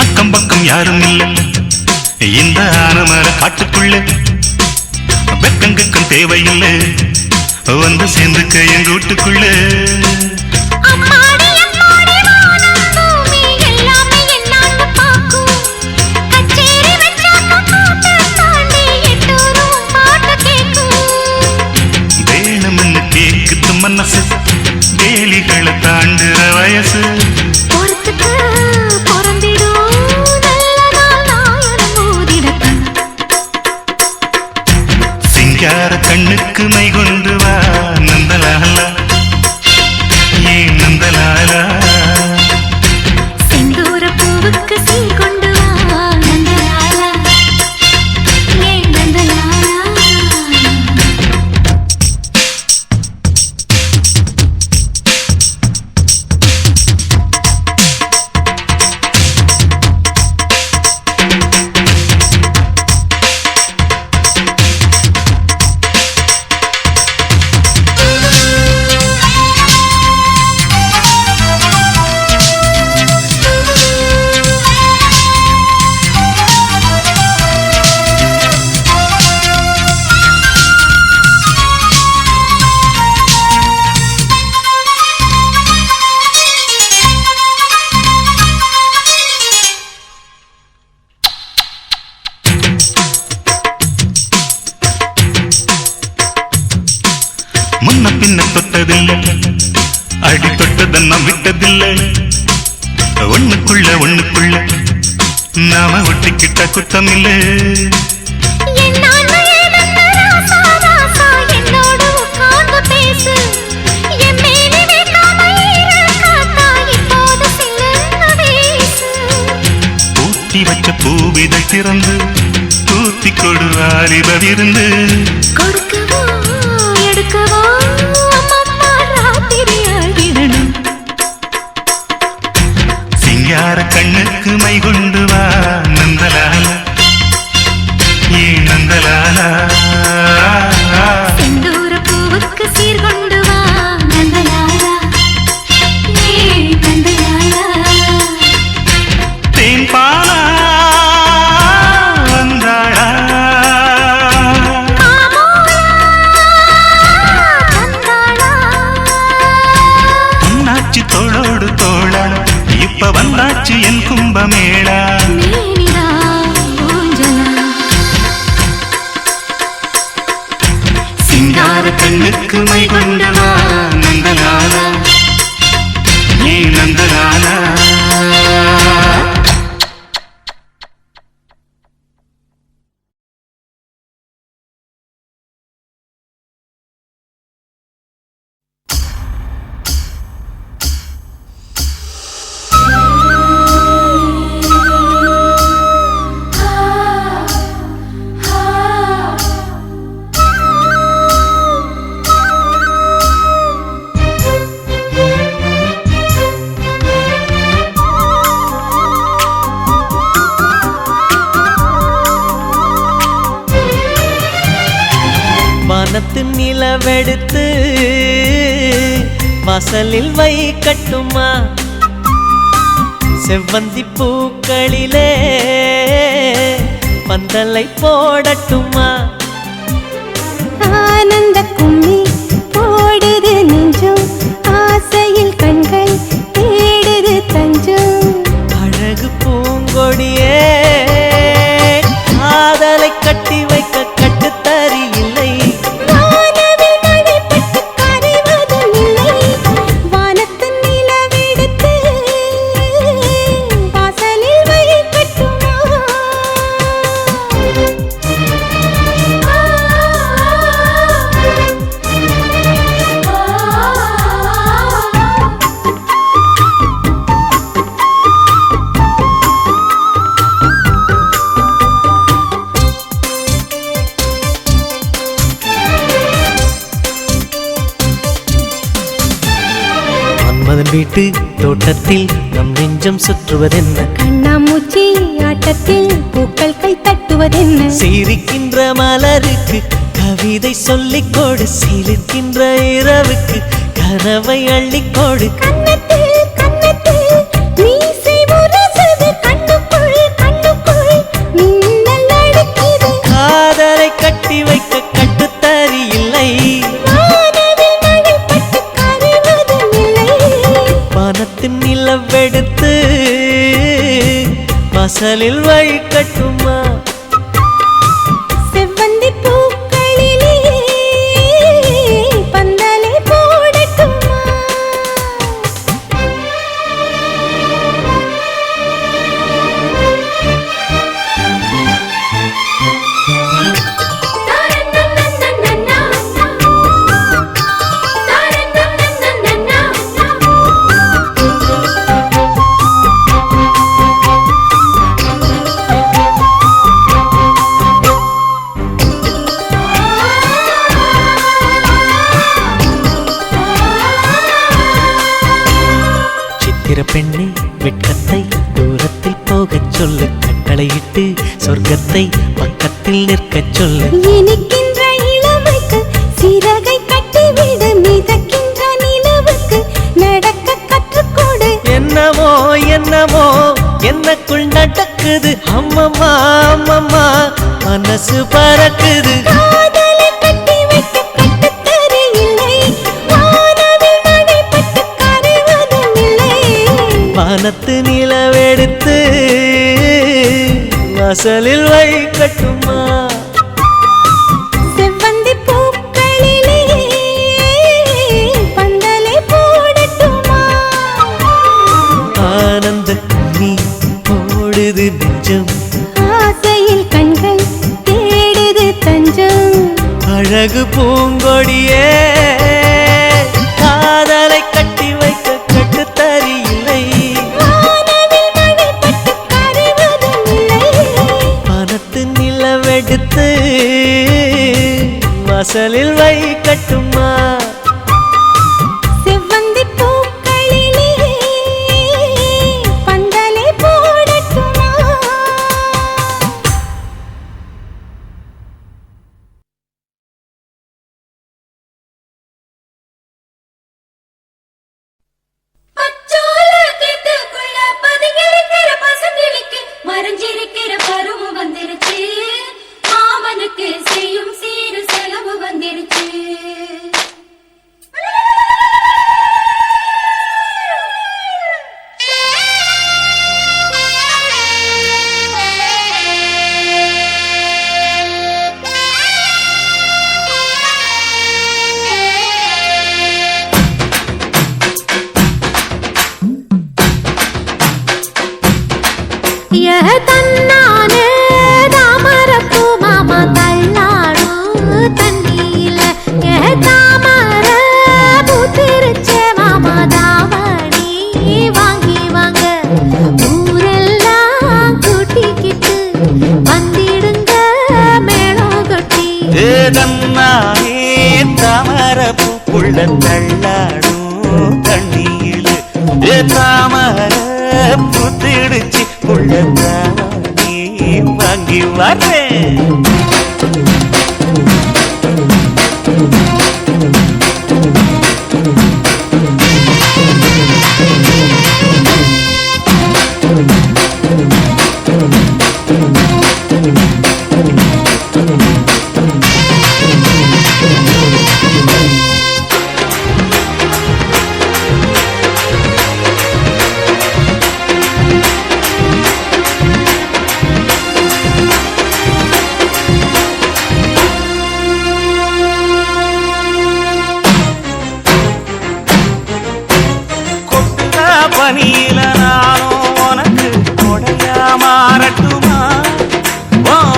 அக்கம் பக்கம் யாரும் இல்லை இந்த ஆனமர காட்டுக்குள்ள வெக்கங்குக்கும் தேவையில்லை வந்து சேர்ந்துக்க எங்க வீட்டுக்குள்ள அம்மாடி அம்மாடி வானம் பூமி எல்லாமே என்னான்னு பாக்கும் கச்சேரி வெச்சாக்க கூட்ட தாண்டி எட்டூரும் பாட்டு கேக்கும் வேணும்னு கேக்குது மனசு வேலிகளை தாண்டுற வயசு பொறுத்துக்கு பொறந்திடும் நல்ல நாள் நாயனம் மோதிடத்தான் சிங்கார கண்ணுக்கு மை கொண்டு வா நந்தலாலா ஏ நந்தலாலா செந்தூர பூவுக்கு சீர் கொண்டு வா நந்தலாலா ஏன் நந்தலாலா முன்ன பின்ன தொட்டதில்லை அடி தொட்டதன்னா விட்டதில்லை ஒண்ணுக்குள்ள நாம ஒட்டிக்கிட்ட குத்தம் இல்லை என்னான்னு ஏதென்ன ராசா ராசா என்னோடு உட்கார்ந்து பேசு என் மேனி வைக்காம ஈர காத்தா இப்போது சில்லுன்னு வீசு பூட்டி வச்ச பூவிதை திறந்து தூத்தி கொடு வாலிபவிருந்து கொடுக்கவோ எடுக்கவோ அம்மம்மா ராத்திரி ஆகிடணும் சிங்கார கண்ணுக்கு மை கொண்டு வா நந்தலாலா ஏ நந்தலாலா செந்தூர பூவுக்கு சீர் கொண்டு வா நந்தலாலா ஏ நந்தலாலா தேன் பாலா வந்தாளா மாமூலா தந்தாளா ஒன்னாச்சு தோளோடு தோளா இப்ப வந்தாச்சு என் கும்பமேளா நீனிலா ஊஞ்சலா சிங்கார கண்ணுக்கு மை கொண்டு வா நந்தலாலா ஏ நந்தலாலா நிலவெடுத்து வாசலில் வைக்கட்டுமா செவ்வந்தி பூக்களிலே பந்தலை போடட்டுமா ஆனந்த கும்மி போடுது நெஞ்சம் ஆசையில் கண்கள் தேடுது தஞ்சம் அழகு பூங்கொடியே காதலை கட்டி வைக்க கட்டுத்தறி இல்லை வானவில் மழைப்பட்டு கரைவதும் இல்லை வானத்து நிலவெடுத்து வாசலில் வைக்கட்டுமா மன்மதன் வீட்டு தோட்டத்தில் நம் நெஞ்சம் சுற்றுவதென்ன கண்ணாமூச்சி ஆட்டத்தில் பூக்கள் கை தட்டுவதென்ன சிரிக்கின்ற மலருக்கு கவிதை சொல்லிக்கோடு சிலிர்க்கின்ற இரவுக்கு கனவை அள்ளிக்கோடு கண்ணத்தில் கண்ணத்தில் மீசை முரசுது கண்ணுக்குள் கண்ணுக்குள் மின்னல் அடிக்குது காதலை கட்டி வைக்க கட்டுத்தறி இல்லை வானவில் மழைப்பட்டு கரைவதும் இல்லை வானத்தின் நிலவெடுத்து வாசலில் வைக்கட்டுமா செவ்வந்தி பூக்களிலே பந்தலை போடட்டுமா சித்திர பெண்ணே வெட்கத்தை தூரத்தில் போகச் சொல்லு கட்டளையிட்டு சொர்க்கத்தை பக்கத்தில் நிற்கச் சொல்லு இனிக்கின்ற இளமைக்கு சிறகை கட்டிவிடு மிதக்கின்ற நிலவுக்கு நடக்க கற்றுக்கொடு என்னமோ என்னமோ என்னக்குள் நடக்குது அம்மம்மா அம்மம்மா மனசு பறக்குது காதலை கட்டி வைக்க கட்டுத்தறி இல்லை வானவில் மழைப்பட்டு கரைவதும் இல்லை வானத்து நிலவெடுத்து வாசலில் வைக்கட்டுமா செவ்வந்தி பூக்களிலே பந்தலை போடட்டுமா ஆனந்த நீ ஓடுது நெஞ்சம் ஆசையில் கண்கள் தேடுது தஞ்சம் அழகு பூங்கொடியே காதலை கட்டி வைக்க கட்டுத்தறி இல்லை வானவில் மழைப்பட்டு கரைவதும் இல்லை வானத்து நிலவெடுத்து வாசலில் வைக்கட்டுமா செவ்வந்தி பூக்களிலே பந்தலை போடட்டுமா பச்சோளத்துக்குள்ள பதுங்கிருக்கிற பசுங்கிளிக்கு மறைஞ்சிருக்கிற பருவம் வந்துருச்சு மாமனுக்கு செய்யும் சீரு செலவு வந்துருச்சு தன்னானே தாமரப்பூ மாமா தள்ளாடும் தண்ணியில தாமர பூத்திருச்சே மாமா தாவணி வாங்கி வாங்க ஊரெல்லாம் கூட்டிக்கிட்டு வந்திடுங்க மேளம் கொட்டி தன்னானே தாமரப்பூ புள்ள தள்ளாடும் தண்ணியில் தாமர புத்திடுச்சு புள்ளத்தானே வாங்கி வரேன் பனியில நானும் உனக்கு கொடையா மாறட்டுமா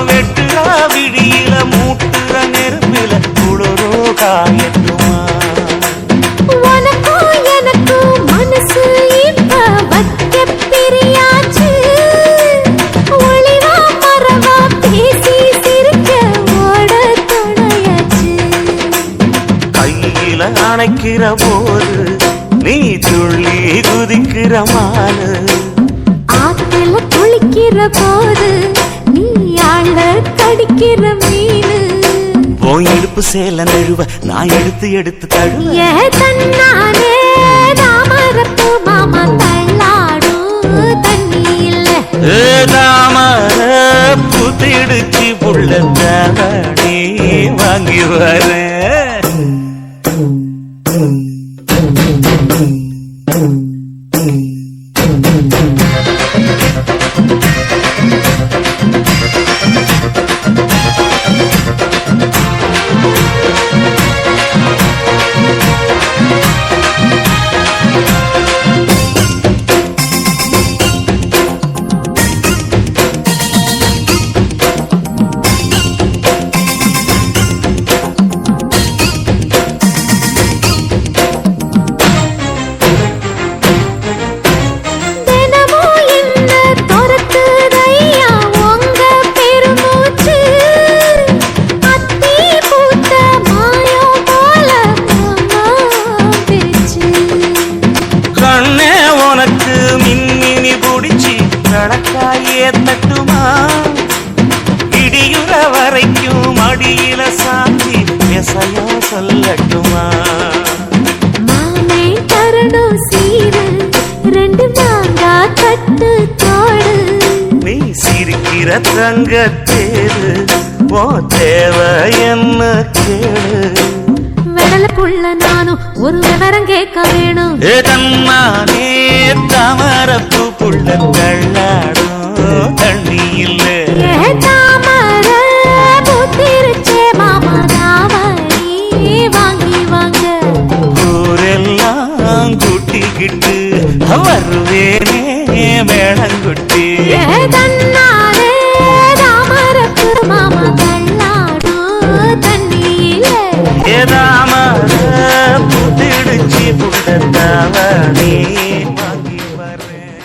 வெட்டுற விழியில மூட்டுற நெருப்பில குளிரோ காயட்டுமா உனக்கும் எனக்கும் மனசு இப்ப வைக்க பிரியாச்சு ஒளிவா மரவா பேசி சிரிக்க ஓட துணையாச்சு கையில அணைக்கிற போது நீ துள்ளி குதிக்கிற மானு ஆத்துல குளிக்கிற போது நீ ஆள கடிக்கிற மீனு போய் எடுப்பு சேல நழுவ நான் எடுத்து எடுத்து தழுவ ஏ தன்னானே தாமரப்பு மாமா தள்ளாடும் தண்ணி இல்ல தாமர புத்திடுச்சு புள்ள தவணி வாங்கி வரேன் தட்டுமா இடியுற வரைக்கும் மடியில சாந்தி விசையா சொல்லட்டுமா மாமே தரணும் சீரு ரெண்டு மாங்கா கட்டு தோடு நீ சிரிக்கிற தங்கத்தேரு ஓ தேவை என்ன கேளு வெடல புள்ள நானும் ஒரு விவரம் கேட்க வேணும் தன்னானே தாமரப்பு புள்ள தள்ளாடும் தண்ணி இல்ல தாமர பூத்திருச்சே மாமா தாவணி வாங்கி வாங்க ஊரெல்லாம் கூட்டிக்கிட்டு வருவேனே மேளங்குட்டி தன்னாலே தாமரப்பு மாமா தள்ளாடும் தண்ணி இல்ல தாமர புத்திடுச்சு புள்ள தாவணி வாங்கி வரேன்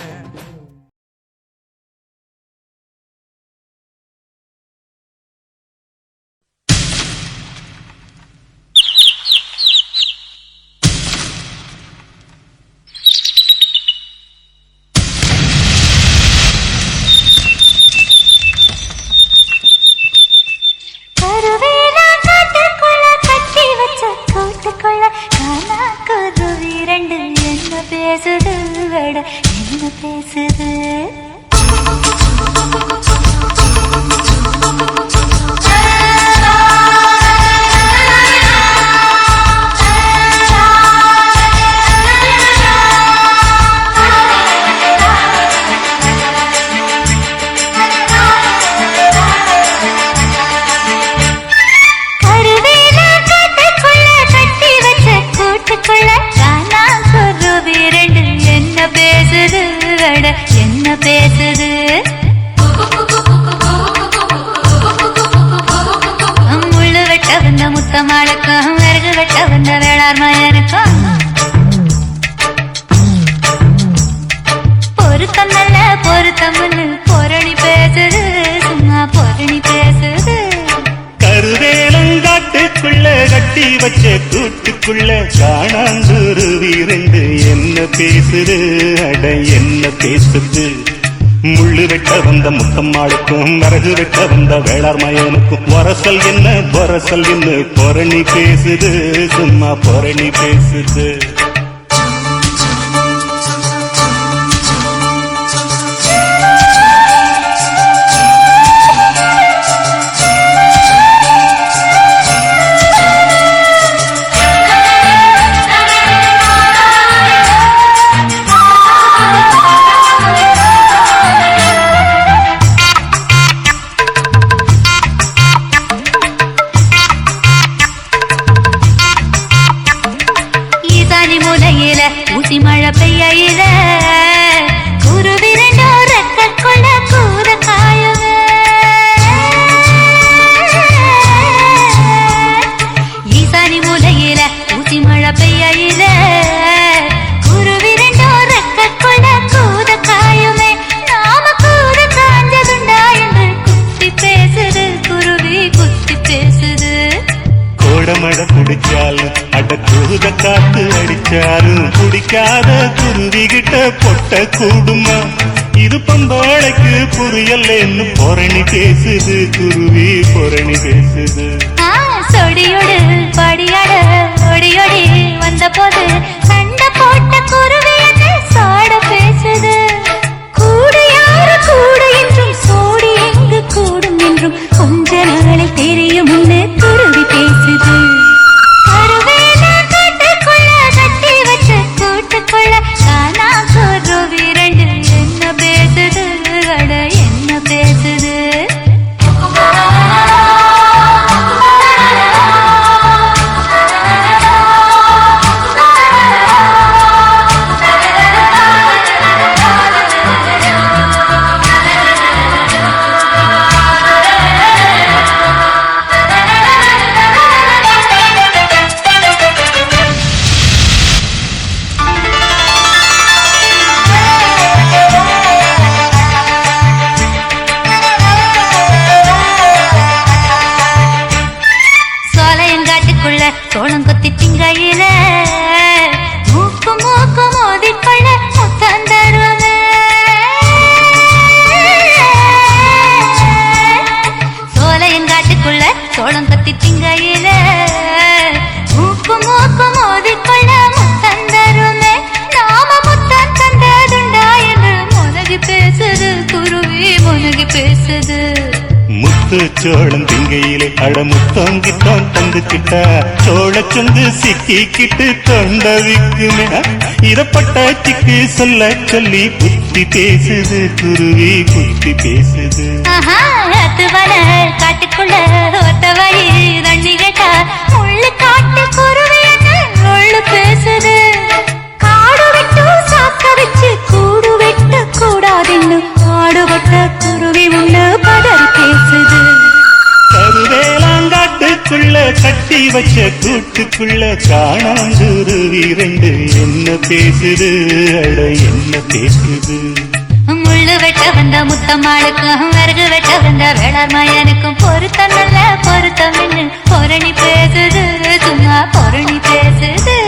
கூட்டுக்குள்ள காணாங்குருவி ரெண்டு என்ன பேசுது அட என்ன பேசுது முள்ளு வெட்ட வந்த முத்தம்மாளுக்கும் வரகு வெட்ட வந்த வேளார் மயனுக்கும் வரசல் என்ன பொரணி பேசுது சும்மா பொரணி பேசுது ஊசி மழை பெய்யில பொட்ட கூடுமா இது பம்பாளைக்கு புரியலன்னு பொரணி பேசுது குருவி பொரணி பேசுது சொடியோடு படியாட ஒடியோடி வந்த போது சண்டை போட்ட குருவி என்ன சாட பேசுது கூடு யாரு கூடு என்றும் சோடி எங்கு கூடும் என்றும் கொஞ்ச நாளில் தெரியும் குருவி பேசுது கருவேல காட்டுக்குள்ள கட்டி வச்ச கூட்டுக்குள்ள காணா குருவி ரெண்டு என்ன பேசுது அட என்ன பேசுது சோளம் கொத்தி திங்கையில மூக்கு மூக்கு மோதிக்கொள்ள முத்தம் தருவது சோலையங்காட்டுக்குள்ள சோளம் கொத்தி திங்கையில மூக்கு மூக்கு மோதிக்கொள்ள முத்தம் தருமே நாம முத்தம் தந்ததுண்டா என்று முனகி பேசுது குருவி முனகி பேசுது முத்து சோளம் திங்கையிலே அடமுத்தங்கித்தான் தந்துக்கிட்டா சோளச்சொந்து சிக்கிக்கிட்டு தொண்டவிக்குமே இதப்பட்ட சிக்கு சொல்ல சொல்லி புத்தி பேசுது குருவி புத்தி பேசுது காட்டுக்குள்ள ஒத்த வழி தண்ணி கேட்டா முள்ளு காட்டு குருவி என்ன பேசுது காடு விட்டு சாக்க வச்சு கூடு வெட்ட கூடாதுன்னு ஆடுபட்ட குருவி முன்னு பதறி பேசுது கருவேலாங்காட்டுக்குள்ள கட்டி வச்ச கூட்டுக்குள்ள காணாங்குருவி ரெண்டு என்ன பேசுது அட என்ன பேசுது முள்ளு வெட்ட வந்த முத்தம்மாளுக்கும் விறகு வெட்ட வந்த வேளாண்மையனுக்கும் பொருத்தம் நல்ல பொருத்தம் என்ன பொரணி பேசுது சும்மா பொரணி பேசுது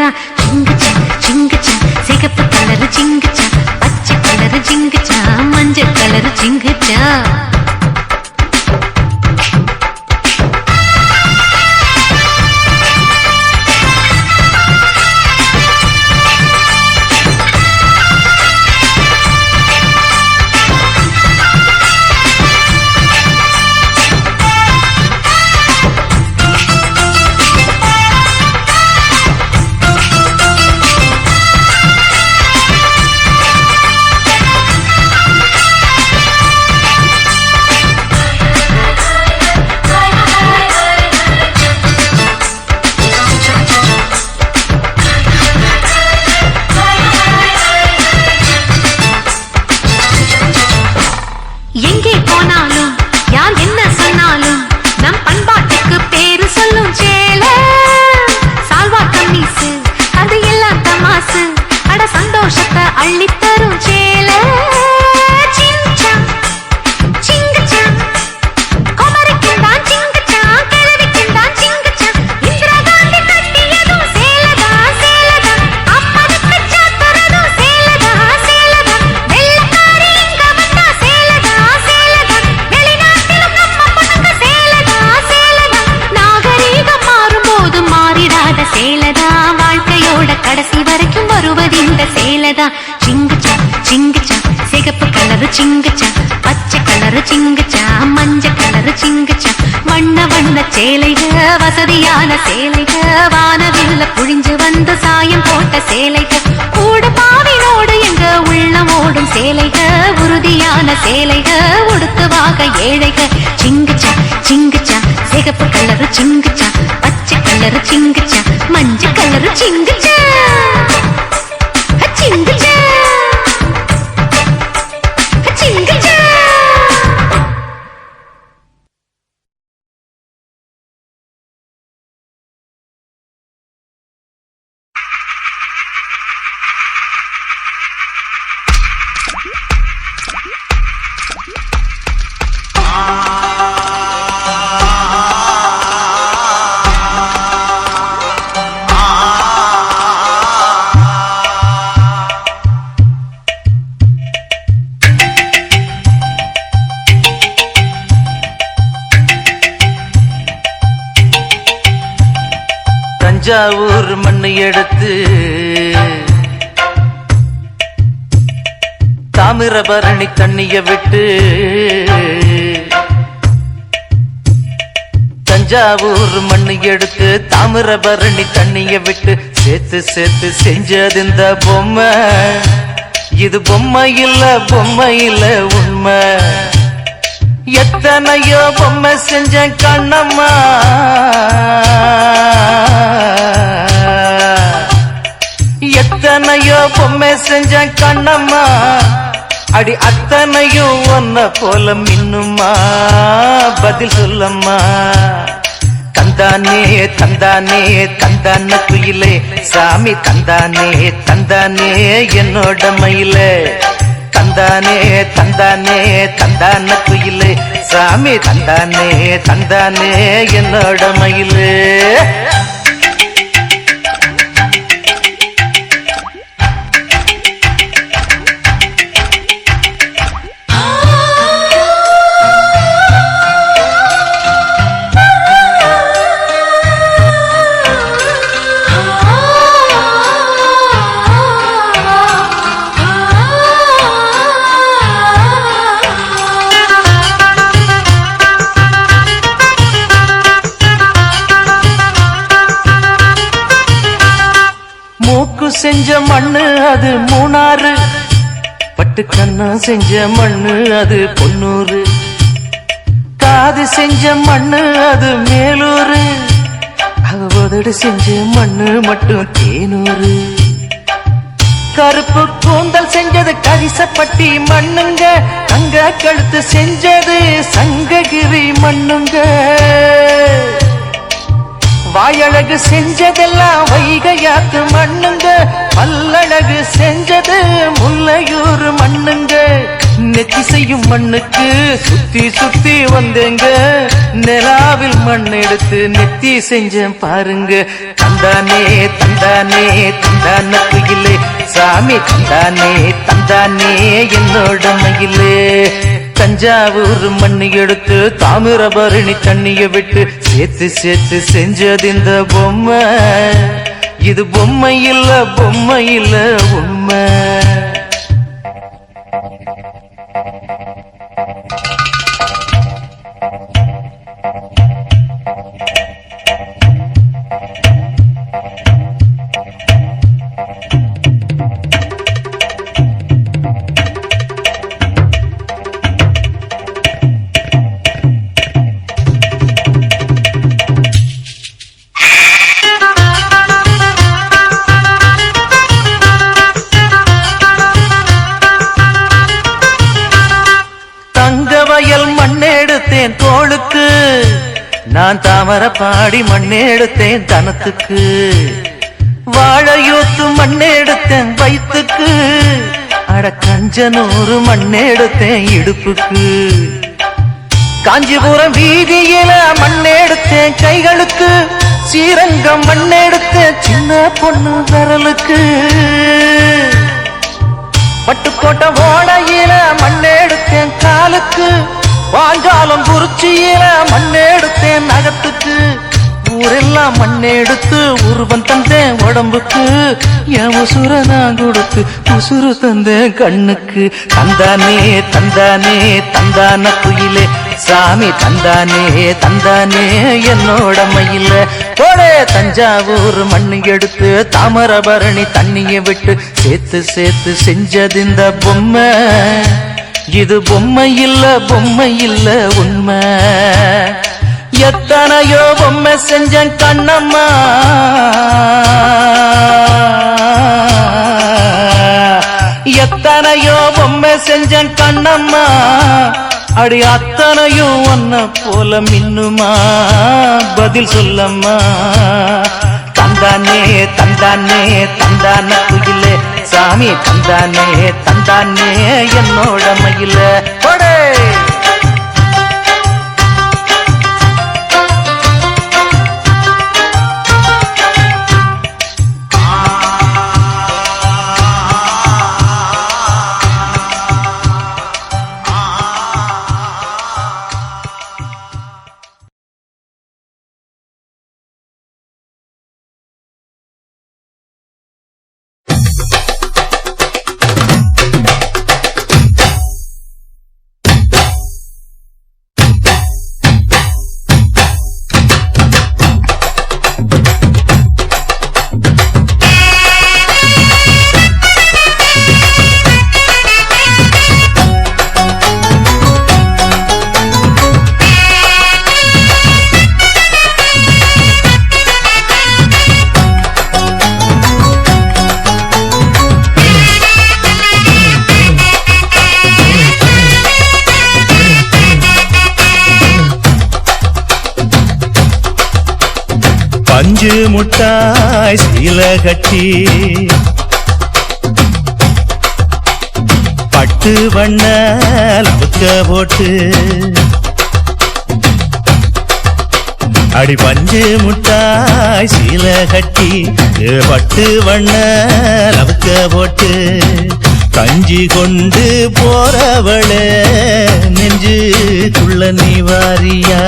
சேலதா சிங்குச்சா சிங்குச்சா சிகப்பு கலரு சிங்குச்சா பச்சை கலரு சிங்குச்சா மஞ்சள் கலரு சிங்குச்சா எங்கே போனாலும் யார் என்ன சொன்னாலும் நம் பண்பாட்டுக்கு பேரு சொல்லும் சேல சால்வா கம்மீசு அது எல்லாம் தமாசு அட சந்தோஷத்தை அள்ளித்தரும் சேல சிங்கச்சா சிங்கச்சா குமரிக்குந்தான் சிங்கச்சா கிழவிக்குந்தான் சிங்கச்சா இந்திரா காந்தி கட்டியதும் சேலதா சேலதா அம்மனுக்கு சாத்துறதும் சேலதா சேலதா வெள்ளக்காரி இங்க வந்தா சேலதா சேலதா வெளிநாட்டிலும் நம்ம பொண்ணுங்க சேலதா சேலதா நாகரீகம் மாறும்போது மாறிடாத சேலதா வாழ்க்கையோட கடைசி வரைக்கும் வருவது இந்த சேலதா சிங்குச்சா சிங்குச்சா சிகப்பு கலரு சிங்குச்சா பச்சை கலரு சிங்குச்சா மஞ்சள் கலரு சிங்குச்சா வண்ண வண்ண சேலைக வசதியான சேலைக வானவில்ல புழிஞ்சு வந்து சாயம் போட்ட சேலைக கூட பாவினோடு எங்க உள்ளம் ஓடும் சேலைக உறுதியான சேலைக உடுத்துவாக ஏழைக சிங்குச்சா சிங்குச்சா சிகப்பு கலரு சிங்குச்சா பச்சை கலரு சிங்குச்சா மஞ்சள் கலரு சிங்குச்சா சிங்குச்சா சிங்குச்சா தஞ்சாவூர் மண்ணு எடுத்து தாமிரபரணி தண்ணிய விட்டு தஞ்சாவூர் மண்ணு எடுத்து தாமிரபரணி தண்ணிய விட்டு சேர்த்து சேர்த்து செஞ்சது இந்த பொம்மை இது பொம்மை இல்ல உண்மை எத்தனையோ பொம்மை செஞ்ச கண்ணம்மா எத்தனையோ பொம்மை செஞ்ச கண்ணம்மா அடி அத்தனையும் ஒன்ன போல மின்னுமா பதில் சொல்லம்மா தந்தானே தந்தானே தந்தான குயிலே சாமி தந்தானே தந்தானே என்னோட மயிலே தந்தானே தந்தானே தந்தான குயிலே சாமி தந்தானே தந்தானே என்னோட மயிலே செஞ்ச மண்ணு அது மூணாறு பட்டு கண்ணா செஞ்ச மண்ணு அது பொன்னூறு காது செஞ்ச மண்ணு அது மேலூரு அவதோடு செஞ்ச மண்ணு மட்டும் தேனூரு கருப்பு கூந்தல் செஞ்சது கரிசப்பட்டி மண்ணுங்க தங்க கழுத்து செஞ்சது சங்ககிரி மண்ணுங்க வாயழகு செஞ்சதெல்லாம் வைகையாத்து மண்ணுங்க பல்லழகு செஞ்சது முல்லையூர் மண்ணுங்க நெத்திசை செய்யும் மண்ணுக்கு சுத்தி சுத்தி வந்தேங்க நிலாவில் மண் எடுத்து நெத்தி செஞ்சேன் பாருங்க தந்தானே தந்தானே தந்தான குயிலே சாமி தந்தானே தந்தானே என்னோட மயிலே தஞ்சாவூர் மண்ணு எடுத்து தாமிரபரணி தண்ணிய விட்டு சேர்த்து சேர்த்து செஞ்சது இந்த பொம்மை இது பொம்மை இல்ல உண்மை மண்ணெடுத்தேன் தோளுக்கு நான் தாமர பாடி மண்ணெடுத்தேன் தனத்துக்கு வாழையூத்து மண்ணெடுத்தேன் வயிற்றுக்கு அட கஞ்சனூறு மண்ணெடுத்தேன் இடுப்புக்கு காஞ்சிபுரம் வீதியில மண்ணெடுத்தேன் கைகளுக்கு ஸ்ரீரங்கம் மண்ணெடுத்தேன் சின்ன பொண்ணு விரலுக்கு பட்டுக்கோட்டை ஓடையில மண்ணெடுத்தேன் காலுக்கு வாஞ்சாலம் குறிச்சியில மண்ணெடுத்தேன் நகத்துக்கு ஊரெல்லாம் மண்ணெடுத்து உருவம் தந்தேன் உடம்புக்கு என் உசுர நான் கொடுத்து உசுறு தந்தேன் கண்ணுக்கு தந்தானே தந்தானே தந்தான குயிலே சாமி தந்தானே தந்தானே என்னோட மயில போடே தஞ்சாவூர் மண்ணு எடுத்து தாமிரபரணி தண்ணிய விட்டு சேர்த்து சேர்த்து செஞ்சது இந்த பொம்மை இது பொம்மை இல்ல உண்மை எத்தனையோ பொம்மை செஞ்சேன் கண்ணம்மா எத்தனையோ பொம்மை செஞ்சேன் கண்ணம்மா அடி அத்தனையும் ஒன்ன போல மின்னுமா பதில் சொல்லம்மா தந்தானே தந்தானே தந்தான குயிலே சாமி தந்தானே தந்தானே என்னோட மயில போடே பஞ்சு முட்டாய் சீல கட்டி பட்டு வண்ண லவுக்க போட்டு அடி பஞ்சு முட்டாய் சீல கட்டி பட்டு வண்ண லவுக்க போட்டு கஞ்சி கொண்டு போறவள நெஞ்சுக்குள்ள நீ வாரியா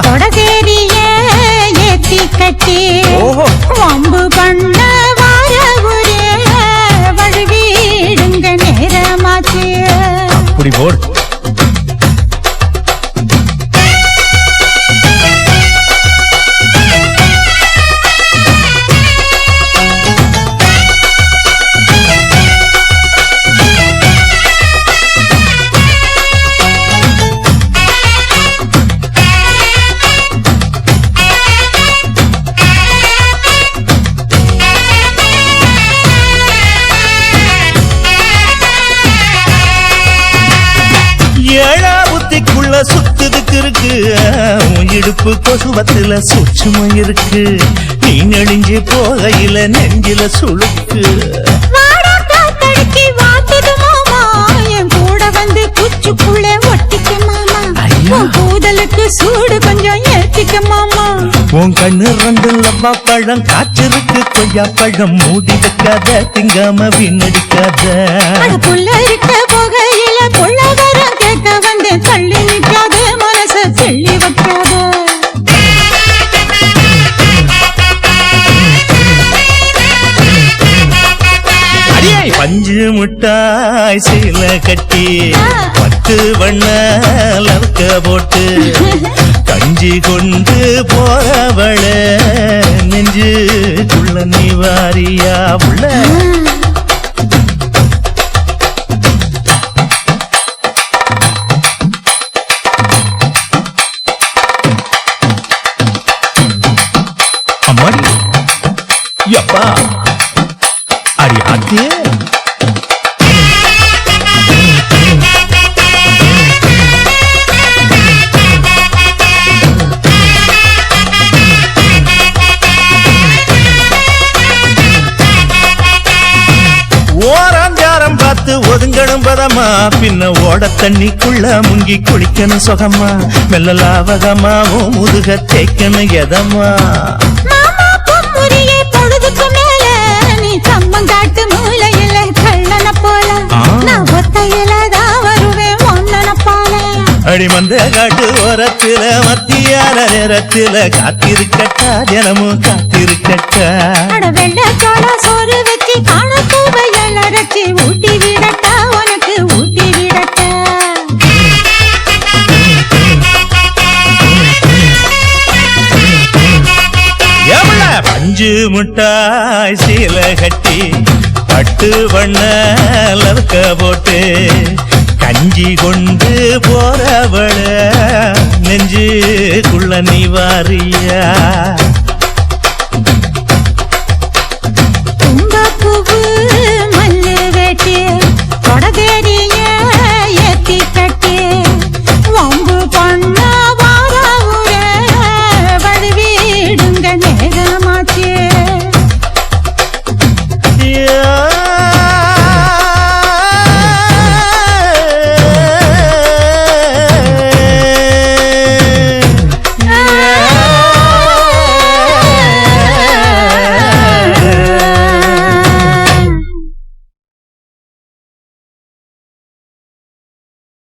தொடகேரிய ஏத்தி கட்டி வம்பு பண்ண வார ஒரே வழுவிடுங்க நேரமாச்சு அப்படி போர் சுத்துதுக்கு இருக்கு இடுப்பு கொசுவத்துல சூட்சுமம் இருக்கு நீ நெளிஞ்சு போகையில நெஞ்சில சுளுக்கு வாடா காத்தடிச்சு வாட்டுது மாமா என் கூட வந்து குச்சுக்குள்ளே ஒட்டிக்க மாமா உன் கூதலுக்கு சூடு கொஞ்சம் ஏத்திக்க மாமா உன் கண்ணு ரெண்டு லவ்வா பழம் காய்ச்சிருக்கு கொய்யா பழம் மூடி வைக்காத திங்காம வீணடிக்காத அட புள்ள இருக்க போகையில பொள்ளகரம் கேட்க வந்தேன் தள்ளி நிற்காத மனச தெள்ளி வைக்காத பஞ்சு முட்டாய் சீல கட்டி பத்து வண்ண லவக்க போட்டு கஞ்சி கொண்டு போறவள நெஞ்சுக்குள்ள நீ வாரியா உள்ள அம்மாடி யப்பா அடி ஆத்தியே ஓராஞ்சாரம் பார்த்து ஒதுங்கணும் பதமா பின்ன ஓட தண்ணிக்குள்ள முங்கி குளிக்கணும் சுகமா மெல்ல லாவகமாவும் முதுக தேய்க்கணும் எதமா மாமா பொம்முரியே பொழுதுக்கு மேல நீ கம்மங்காட்டு மூலையில கள்ளன போல நான் ஒத்தையில தான் வருவேன் ஒன்னன போல அடிமந்த காட்டு ஓரத்துல மத்தியான நேரத்துல காத்திருக்கட்டா தினமும் காத்திருக்கட்டா அட வெள்ள சோள சோறு வச்சு காண பூவையல் அரைச்சி ஊட்டி விடட்டா உனக்கு ஊட்டி விடட்டா எவ்வள பஞ்சு முட்டாய் சீல கட்டி பட்டு வண்ண லவக்க போட்டு கஞ்சி கொண்டு போறவள நெஞ்சுக்குள்ள நீ வாரியா